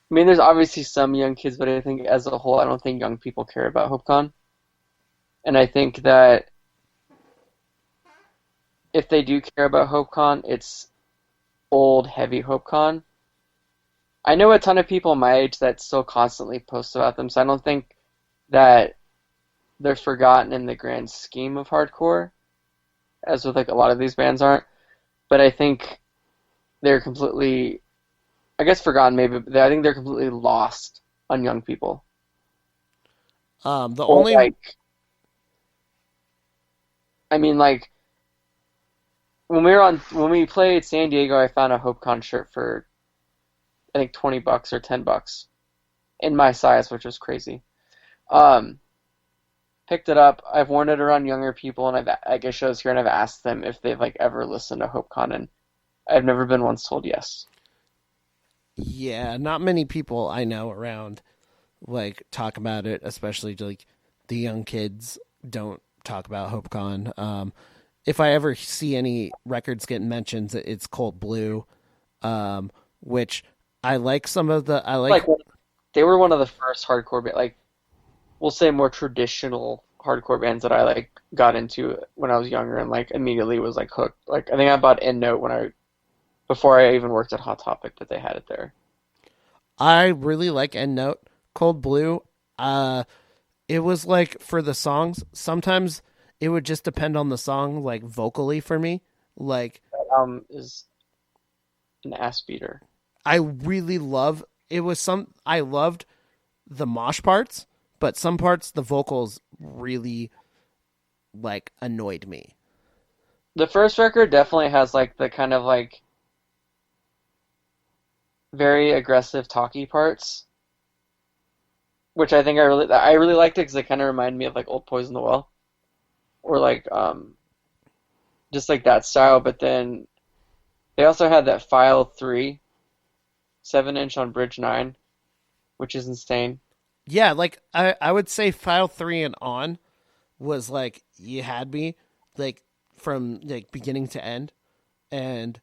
I mean, there's obviously some young kids, but I think as a whole, I don't think young people care about HopeCon. And I think that if they do care about HopeCon, it's old, heavy HopeCon. I know a ton of people my age that still constantly post about them, so I don't think that they're forgotten in the grand scheme of hardcore, as with like a lot of these bands aren't. But I think they're completely I guess forgotten maybe, but I think they're completely lost on young people. The Or only like, I mean, like when we played San Diego, I found a HopeCon shirt for I think $20 or $10 in my size, which was crazy. Um, Picked it up. I've worn it around younger people, and I get shows here, and I've asked them if they've like ever listened to HopeCon, and I've never been once told yes. Yeah, not many people I know around like talk about it, especially like the young kids don't talk about HopeCon. If I ever see any records getting mentioned, it's Cold Blue, which I like some of the I like. Like they were one of the first hardcore like we'll say more traditional hardcore bands that I like got into when I was younger and like immediately was like hooked. Like I think I bought End Note when I before I even worked at Hot Topic that they had it there. I really like End Note. Cold Blue. Uh, it was like for the songs. Sometimes it would just depend on the song, like vocally for me. Like Is an ass beater. I really love. It was some. I loved the mosh parts, but some parts the vocals really like annoyed me. The first record definitely has like the kind of like very aggressive talky parts, which I think I really liked it because it kind of reminded me of like old Poison the Well or like just like that style. But then they also had that File 3 7-inch on Bridge 9, which is insane. Yeah, like I would say File 3 and on was like you had me like from like beginning to end, and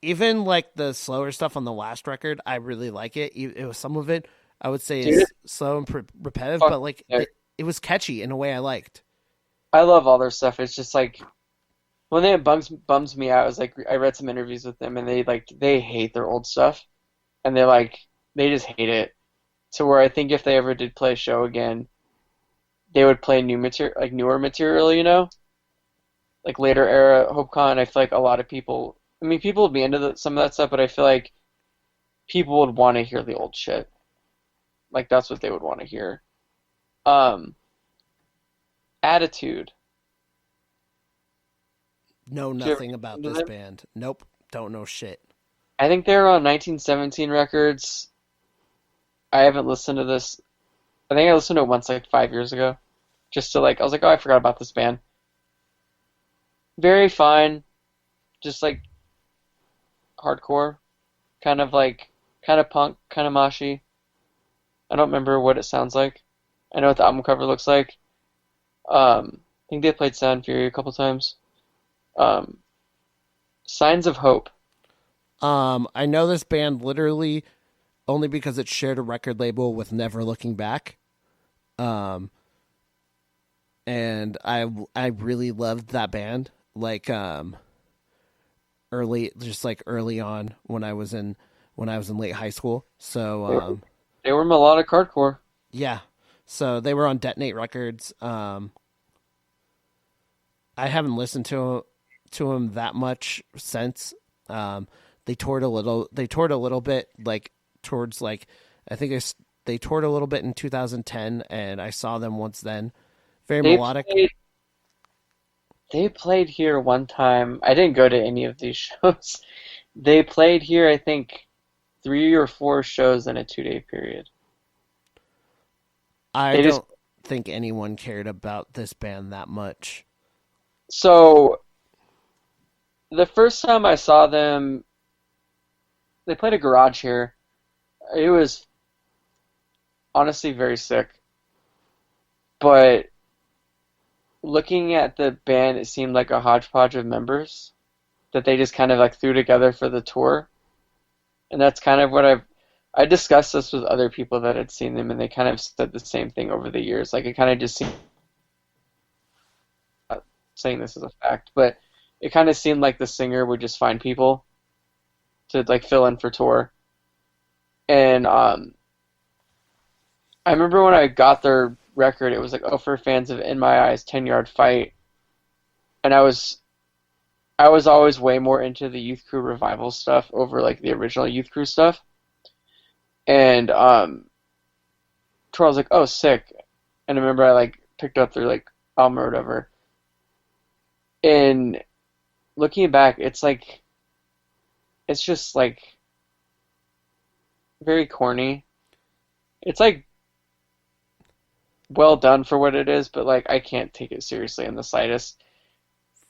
even like the slower stuff on the last record, I really like it. It was some of it I would say Dude, is slow and repetitive, fuck but like yeah. it was catchy in a way I liked. I love all their stuff. It's just like one thing that bums me out is like I read some interviews with them and they hate their old stuff and they just hate it to where I think if they ever did play a show again, they would play new material like newer material, like later era HopeCon. I feel like a lot of people, I mean, people would be into some of that stuff, but I feel like people would want to hear the old shit. Like that's what they would want to hear. Um, Attitude. Know Did you ever nothing about listen to this them? band. Nope, don't know shit. I think they were on 1917 records. I haven't listened to this. I think I listened to it once like 5 years ago. Just to like, I was like, oh, I forgot about this band. Very fine. Just like hardcore. Kind of punk, kind of moshy. I don't remember what it sounds like. I know what the album cover looks like. I think they played Sound Fury a couple times. Um, Signs of Hope. I know this band literally only because it shared a record label with Never Looking Back. Um, and I really loved that band. Like early, just like early on when I was in late high school. So They, they were melodic hardcore. yeah, so they were on Detonate Records. I haven't listened to him that much since. Um, they toured a little. They toured a little bit, like towards like I think they toured a little bit in 2010, and I saw them once then. Very They melodic. played they played here one time. I didn't go to any of these shows. They played here, I think, 3 or 4 shows in a 2-day period. I They just don't think anyone cared about this band that much. so the first time I saw them, they played a garage here. It was honestly very sick. But looking at the band, it seemed like a hodgepodge of members that they just kind of like threw together for the tour. And that's kind of what I discussed this with other people that had seen them, and they kind of said the same thing over the years. Like it kind of just seemed, not saying this as a fact, but it kind of seemed like the singer would just find people to like fill in for tour. And I remember when I got their record, it was like, oh, for fans of In My Eyes, 10 Yard Fight, and I was I was always way more into the Youth Crew revival stuff over like the original Youth Crew stuff. And to where I was like, oh, sick. And I remember I like picked up their like album or whatever. And looking back, it's like it's just like very corny. It's like well done for what it is, but like I can't take it seriously in the slightest.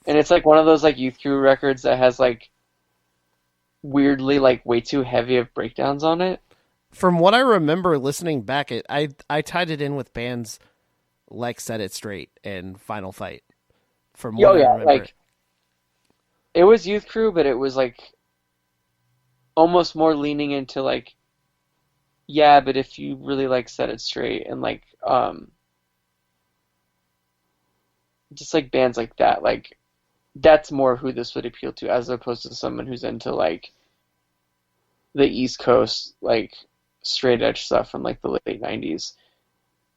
And it's like one of those like Youth Crew records that has like weirdly like way too heavy of breakdowns on it. From what I remember listening back, I tied it in with bands like Set It Straight and Final Fight. From Oh what I yeah, remember, like it was Youth Crew, but it was like almost more leaning into like yeah, but if you really like Set It Straight and like just like bands like that, like that's more who this would appeal to as opposed to someone who's into like the East Coast like straight edge stuff from like the late 90s.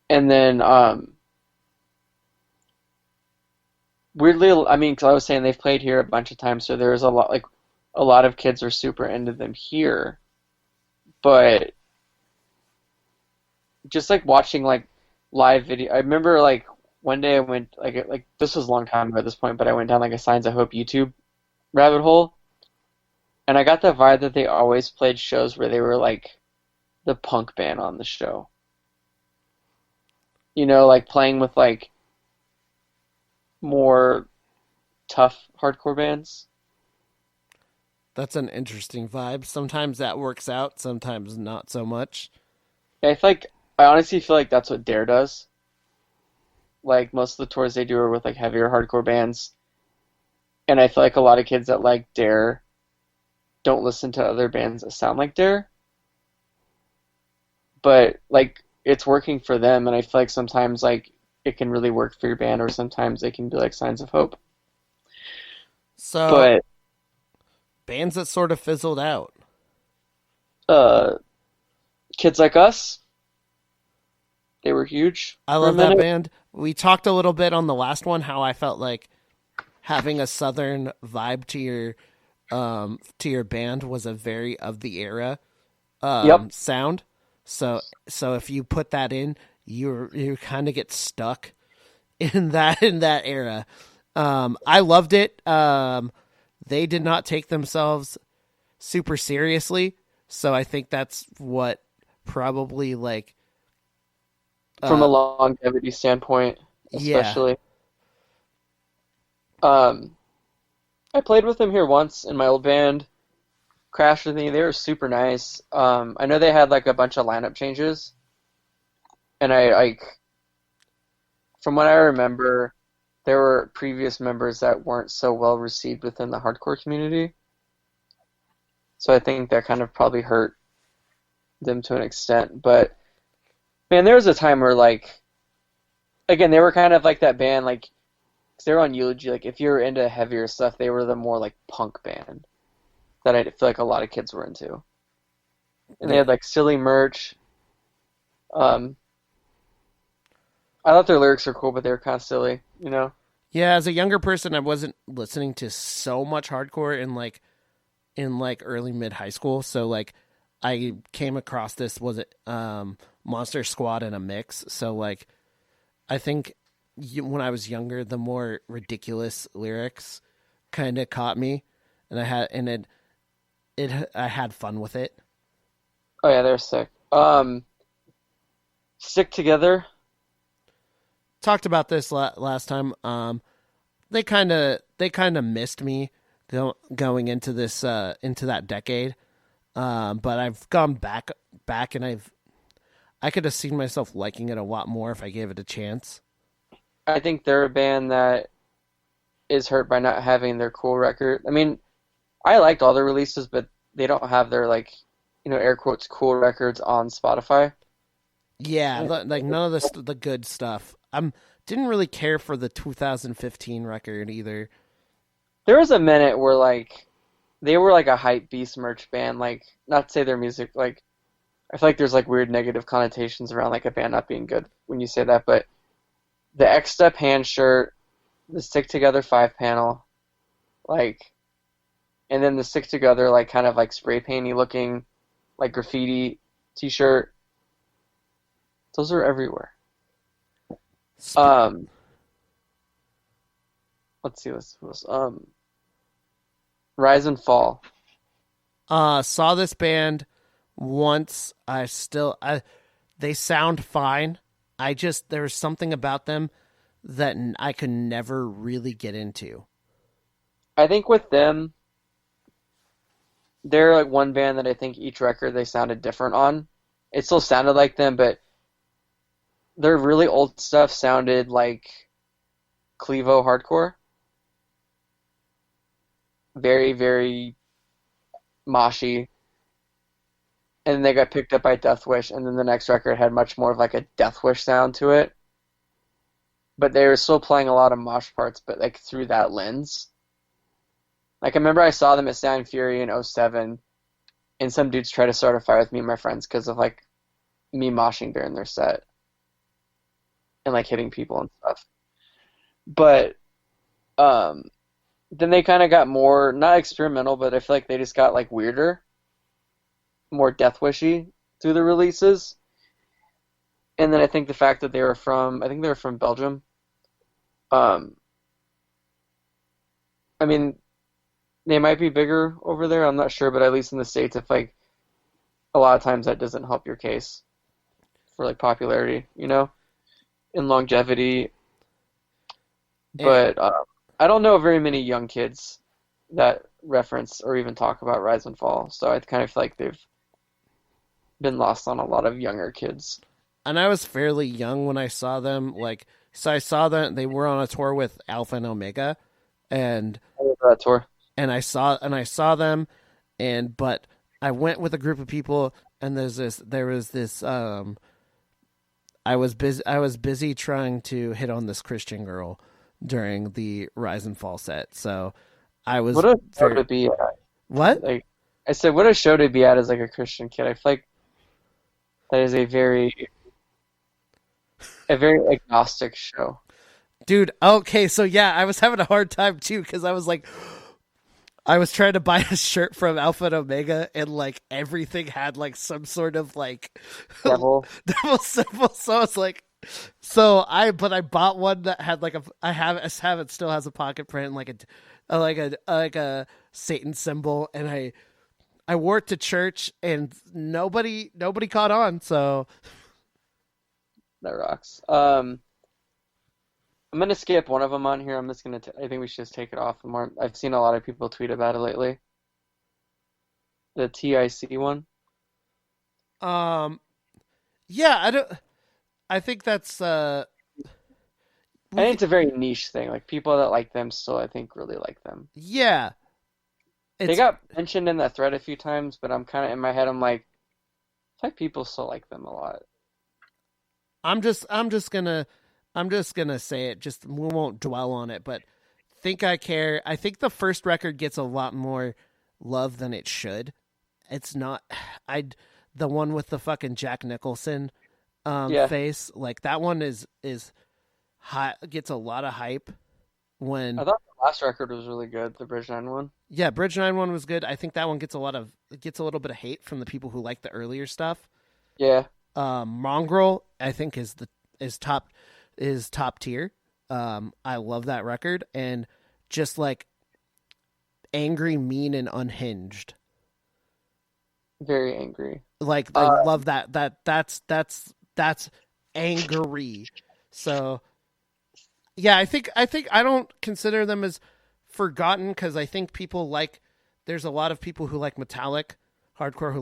And then weirdly, I mean, because I was saying they've played here a bunch of times, so there's a lot like a lot of kids are super into them here. But just like watching like live video, I remember like one day I went like this was a long time ago at this point, but I went down like a Signs of Hope YouTube rabbit hole, and I got the vibe that they always played shows where they were like the punk band on the show. You know, like playing with like more tough hardcore bands. that's an interesting vibe. Sometimes that works out, sometimes not so much. I feel like I honestly feel like that's what Dare does. Like most of the tours they do are with like heavier hardcore bands, and I feel like a lot of kids that like Dare don't listen to other bands that sound like Dare, but like it's working for them, and I feel like sometimes like it can really work for your band, or sometimes it can be like Signs of Hope. So But bands that sort of fizzled out. uh, Kids Like Us, they were huge I for a love that minute. band. We talked a little bit on the last one how I felt like having a southern vibe to your band was a very of the era Yep. sound. So if you put that in, you kind of get stuck in that era. I loved it. They did not take themselves super seriously, so I think that's what probably like From a uh longevity standpoint, yeah. especially. Um, I played with them here once in my old band, Crash with me. They were super nice. I know they had like a bunch of lineup changes, and I like from what I remember, there were previous members that weren't so well received within the hardcore community. So I think that kind of probably hurt them to an extent. But man, there was a time where like again they were kind of like that band like 'cause they were on Eulogy. Like if you were into heavier stuff, they were the more like punk band that I feel like a lot of kids were into. And they Yeah. had like silly merch. Um, I thought their lyrics were cool, but they were kind of silly, you know? Yeah, as a younger person, I wasn't listening to so much hardcore in like early mid high school. So like I came across this was it Monster Squad in a mix. So like I think when I was younger, the more ridiculous lyrics kind of caught me, and I had fun with it. Oh yeah, they're sick. Stick Together. Talked about this last time. They kind of missed me going into this into that decade. But I've gone back, and I could have seen myself liking it a lot more if I gave it a chance. I think they're a band that is hurt by not having their cool record. I mean, I liked all their releases, but they don't have their like, air quotes cool records on Spotify. Yeah, like none of the good stuff. Didn't really care for the 2015 record either. There was a minute where like they were like a hype beast merch band. Like, not to say their music like I feel like there's like weird negative connotations around like a band not being good when you say that, but the X Step hand shirt, the Stick Together 5 panel, like, and then the Stick Together, like, kind of like spray painty looking, like graffiti t-shirt. Those are everywhere. Um, let's see, what's Rise and Fall. Saw this band once. They sound fine. There was something about them that I could never really get into. I think with them, they're like one band that I think each record they sounded different on. It still sounded like them, but their really old stuff sounded like Clevo hardcore. Very, very moshy. And then they got picked up by Death Wish, and then the next record had much more of like a Death Wish sound to it. But they were still playing a lot of mosh parts, but like through that lens. Like, I remember I saw them at Sound Fury in '07, and some dudes tried to start a fight with me and my friends because of, like, me moshing during their set. And, like, hitting people and stuff. But, then they kind of got more, not experimental, but I feel like they just got, like, weirder. More Death Wishy through the releases. And then I think the fact that they were from Belgium. I mean, they might be bigger over there, I'm not sure, but at least in the States, if like a lot of times that doesn't help your case for like popularity, and longevity. But I don't know very many young kids that reference or even talk about Rise and Fall, so I kind of feel like they've been lost on a lot of younger kids. And I was fairly young when I saw them. So I saw that they were on a tour with Alpha and Omega, and I remember that tour. and I saw them, but I went with a group of people, and there was this I was busy trying to hit on this Christian girl during the Rise and Fall set, so I was What a show to be at. what? Like I said, what a show to be at as like a Christian kid. I feel like that is a very agnostic show. Dude, okay, so yeah, I was having a hard time too because I was like, I was trying to buy a shirt from Alpha and Omega, and like everything had like some sort of like Devil. devil symbol. So it's like, but I bought one that had like it still has a pocket print and like a Satan symbol, and I wore it to church, and nobody caught on. So That rocks. I'm gonna skip one of them on here. I think we should just take it off. I've seen a lot of people tweet about it lately. The TIC one. um, yeah, I think that's I think it's a very niche thing. Like people that like them still, I think, really like them. yeah. They got mentioned in that thread a few times, but I'm kind of in my head. I'm like, I think people still like them a lot. I'm just gonna say it. Just we won't dwell on it, but Think I Care. I think the first record gets a lot more love than it should. It's not. The one with the fucking Jack Nicholson Yeah. face, like that one is high, gets a lot of hype. When I thought the last record was really good, the Bridge 9 one. yeah, Bridge 9 one was good. I think that one gets a little bit of hate from the people who like the earlier stuff. Yeah. Mongrel, I think is top tier. I love that record, and just like Angry, Mean, and Unhinged. Very angry. Like I love that. That's angry. So yeah, I think I don't consider them as forgotten because I think there's a lot of people who like metallic hardcore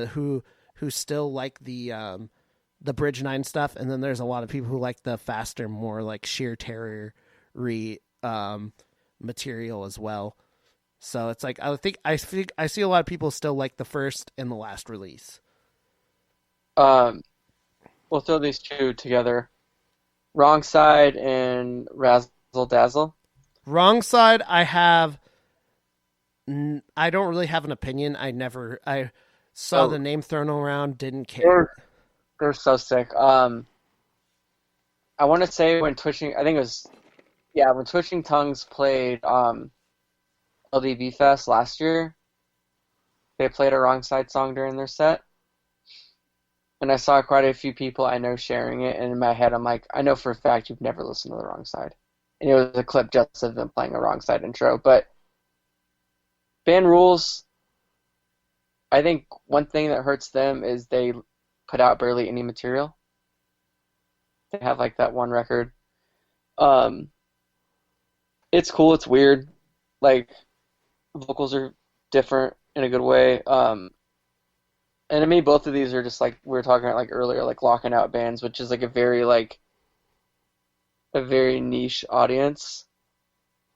who still like the Bridge 9 stuff, and then there's a lot of people who like the faster, more like sheer terror material as well. So it's like I see a lot of people still like the first and the last release. We'll throw these two together. Wrong Side and Razzle Dazzle. Wrong Side, I don't really have an opinion. I saw the name thrown around, didn't care. They're so sick. I want to say when Twitching Tongues played LDB Fest last year. They played a Wrong Side song during their set, and I saw quite a few people I know sharing it. And in my head, I'm like, I know for a fact you've never listened to the Wrong Side. And it was a clip just of them playing a Wrong Side intro. But band rules. I think one thing that hurts them is they put out barely any material. They have like that one record. Um, it's cool. It's weird. Like vocals are different in a good way. And to me, both of these are just like we were talking about like earlier, like locking out bands, which is like a very niche audience,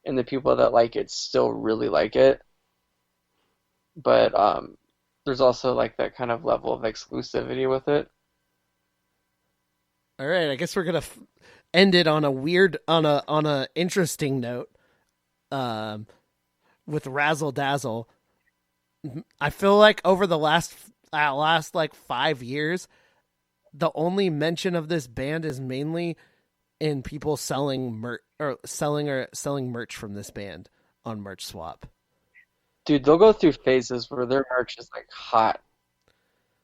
and the people that like it still really like it. But there's also like that kind of level of exclusivity with it. All right, I guess we're gonna end it on a weird, on a interesting note, with Razzle Dazzle. I feel like over the last like 5 years, the only mention of this band is mainly in people selling selling merch from this band on Merch Swap. Dude, they'll go through phases where their merch is like hot.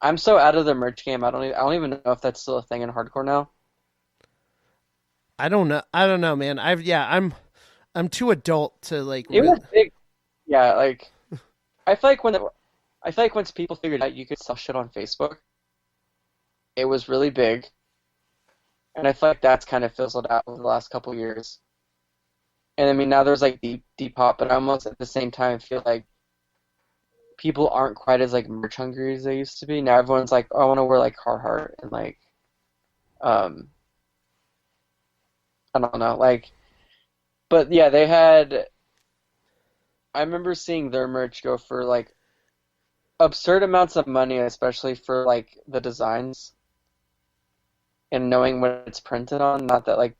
I'm so out of the merch game. I don't even know if that's still a thing in hardcore now. I don't know. I don't know, man. I'm too adult to like. It was big. Yeah, like I feel like I feel like once people figured out you could sell shit on Facebook, it was really big. And I feel like that's kind of fizzled out over the last couple of years. And I mean now there's like deep pop, but I almost at the same time feel like people aren't quite as like merch hungry as they used to be. Now everyone's like, oh, I want to wear like Carhartt and like um I don't know, like but yeah, they had I remember seeing their merch go for like absurd amounts of money, especially for like the designs and knowing what it's printed on. Not that like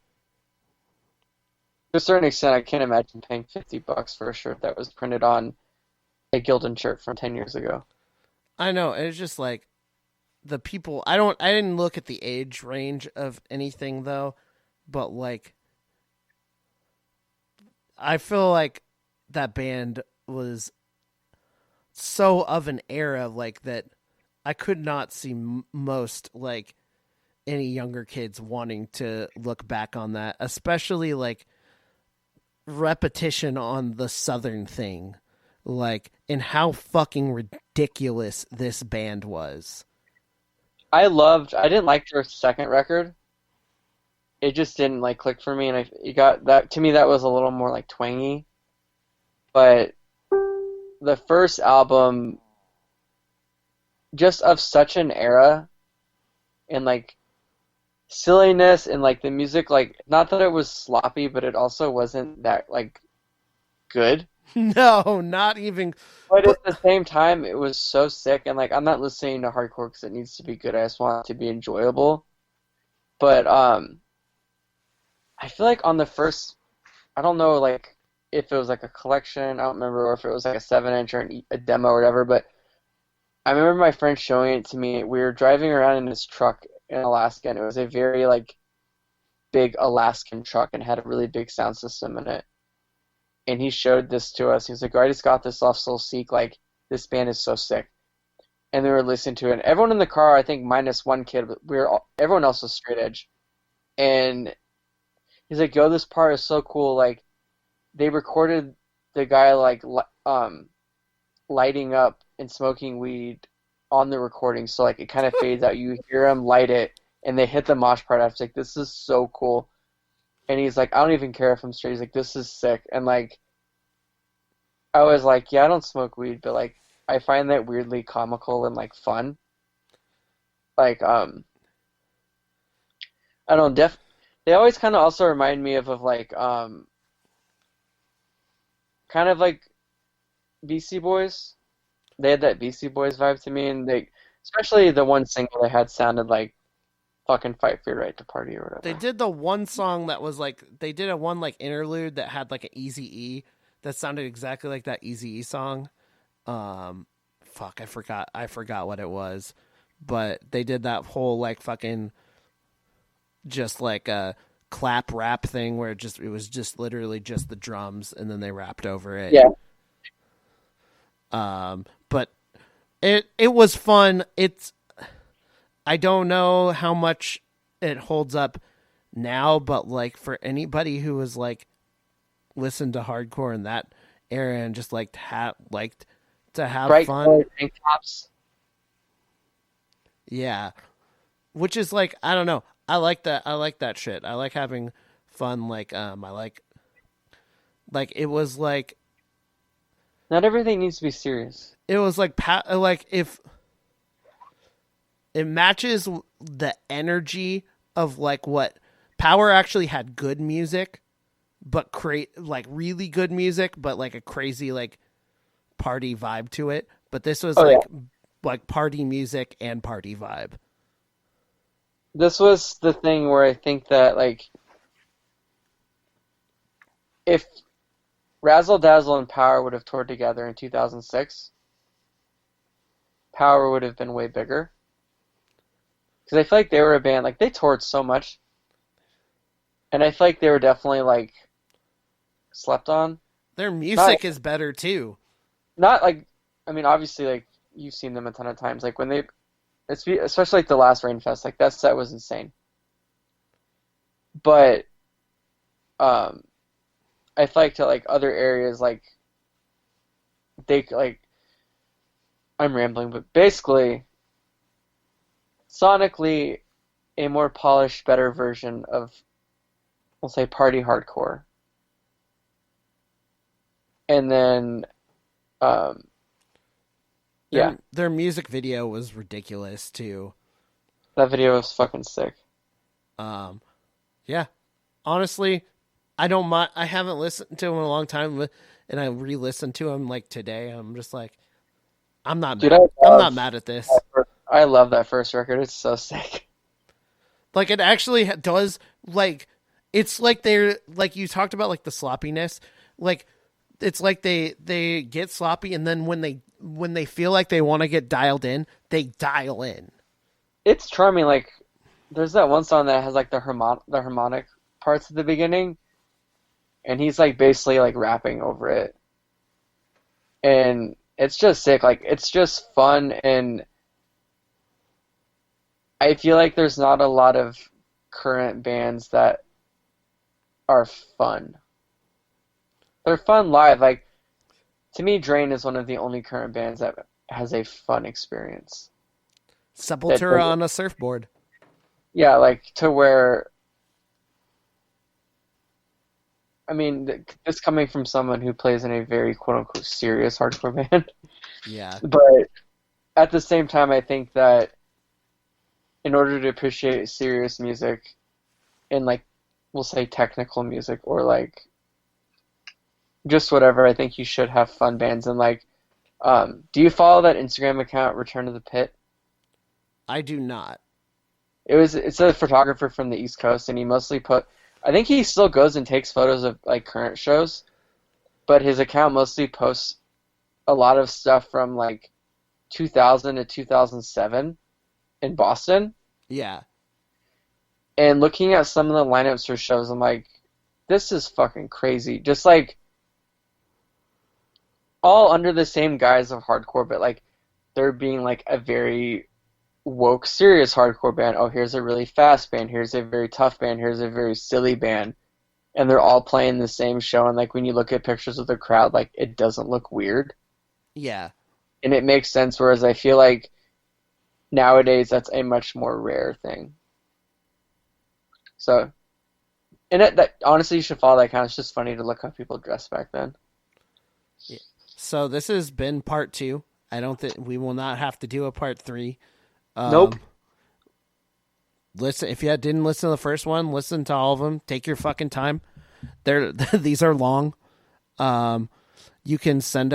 to a certain extent, I can't imagine paying $50 for a shirt that was printed on a Gildan shirt from 10 years ago. I know. It's just like the people. I didn't look at the age range of anything though, but like I feel like that band was so of an era like that. I could not see most like any younger kids wanting to look back on that, especially like repetition on the Southern thing, like, and how fucking ridiculous this band was. I didn't like their second record. It just didn't like click for me, and it got that to me that was a little more like twangy. But the first album, just of such an era, and like silliness and like the music, like not that it was sloppy, but it also wasn't that like good. No, not even. But at the same time, it was so sick, and like I'm not listening to hardcore because it needs to be good. I just want it to be enjoyable. But I feel like on the first, I don't know like if it was like a collection, I don't remember, or if it was like a 7-inch or a demo or whatever. But I remember my friend showing it to me. We were driving around in his truck in Alaska, and it was a very like big Alaskan truck and had a really big sound system in it. And he showed this to us. He was like, oh, I just got this off Soul Seek. Like, this band is so sick. And we were listening to it. And everyone in the car, I think minus one kid, but everyone else was straight edge. And he's like, yo, this part is so cool. Like, they recorded the guy, like, lighting up and smoking weed on the recording. So, like, it kind of fades out. You hear him light it, and they hit the mosh part. I was like, this is so cool. And he's like, I don't even care if I'm straight. He's like, this is sick. And like, I was like, yeah, I don't smoke weed, but like, I find that weirdly comical and like fun. Like, I don't know, they always kind of also remind me of like, kind of like BC Boys. They had that BC Boys vibe to me, and especially the one single they had sounded like fucking Fight for Your Right to Party or whatever. They did the one song that was like they did a one like interlude that had like an Eazy-E that sounded exactly like that Eazy-E song. Fuck, I forgot what it was, but they did that whole like fucking just like a clap rap thing where it was just literally just the drums and then they rapped over it. Yeah, But it was fun. I don't know how much it holds up now, but like for anybody who was like listened to hardcore in that era and just liked to have Bright fun. colored tank tops. Yeah. Which is like, I don't know. I like that. I like that shit. I like having fun. I like it was like, Not everything needs to be serious. it was like if it matches the energy of like what Power actually had good music, but create like really good music, but like a crazy like party vibe to it. But this was Oh yeah. like party music and party vibe. This was the thing where I think that like if Razzle Dazzle and Power would have toured together in 2006, Power would have been way bigger. Because I feel like they were a band, like they toured so much, and I feel like they were definitely like slept on. Their music is better too. Not like, I mean, obviously, like you've seen them a ton of times. Like when they, especially like the last Rainfest, like that set was insane. But I feel like to like other areas, like they like, I'm rambling, but basically, sonically, a more polished, better version of, we'll say, party hardcore. And then, yeah, Their music video was ridiculous too. that video was fucking sick. Yeah, honestly, I don't mind. I haven't listened to him in a long time, and I re-listened to him like today. I'm just like, I'm not Dude, mad. I'm not mad at this. I love that first record. It's so sick. Like it actually does. Like it's like they're like you talked about like the sloppiness. Like it's like they get sloppy, and then when they feel like they want to get dialed in, they dial in. It's charming. Like, there's that one song that has like the harmonic parts at the beginning, and he's like basically like rapping over it, and it's just sick. Like, it's just fun, and I feel like there's not a lot of current bands that are fun. They're fun live. Like, to me, Drain is one of the only current bands that has a fun experience. Sepultura on a surfboard. Yeah, like to where, I mean, this coming from someone who plays in a very quote unquote serious hardcore band. Yeah. But at the same time, I think that in order to appreciate serious music and like, we'll say technical music or like just whatever, I think you should have fun bands. And like, do you follow that Instagram account, Return to the Pit? I do not. It's a photographer from the East Coast, and he mostly I think he still goes and takes photos of like current shows, but his account mostly posts a lot of stuff from like 2000 to 2007 in Boston. Yeah. And looking at some of the lineups for shows, I'm like, this is fucking crazy. Just like all under the same guise of hardcore, but like there being like a very woke, serious hardcore band. Oh, here's a really fast band. Here's a very tough band. Here's a very silly band. And they're all playing the same show. And like when you look at pictures of the crowd, like it doesn't look weird. Yeah. And it makes sense. Whereas I feel like nowadays that's a much more rare thing. So, and that honestly, you should follow that account. It's just funny to look how people dressed back then. Yeah. So this has been part 2. I don't think we will not have to do a part 3. Nope. Listen, if you didn't listen to the first one, listen to all of them. Take your fucking time. These are long. You can send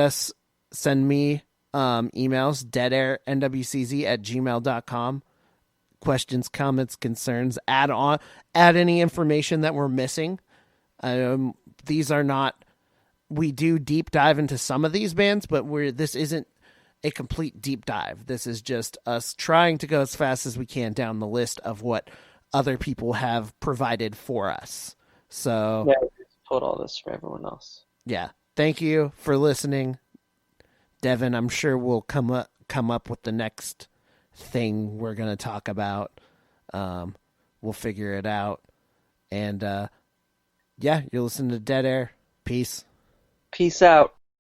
me emails, deadair9xhour2 questions, comments, concerns, add any information that we're missing. These are not, we do deep dive into some of these bands, but this isn't a complete deep dive. This is just us trying to go as fast as we can down the list of what other people have provided for us. So yeah, we just pulled all this for everyone else. Yeah. Thank you for listening. Devin, I'm sure we'll come up with the next thing we're gonna talk about. Um, we'll figure it out. And yeah, you're listening to Dead Air. Peace. Peace out.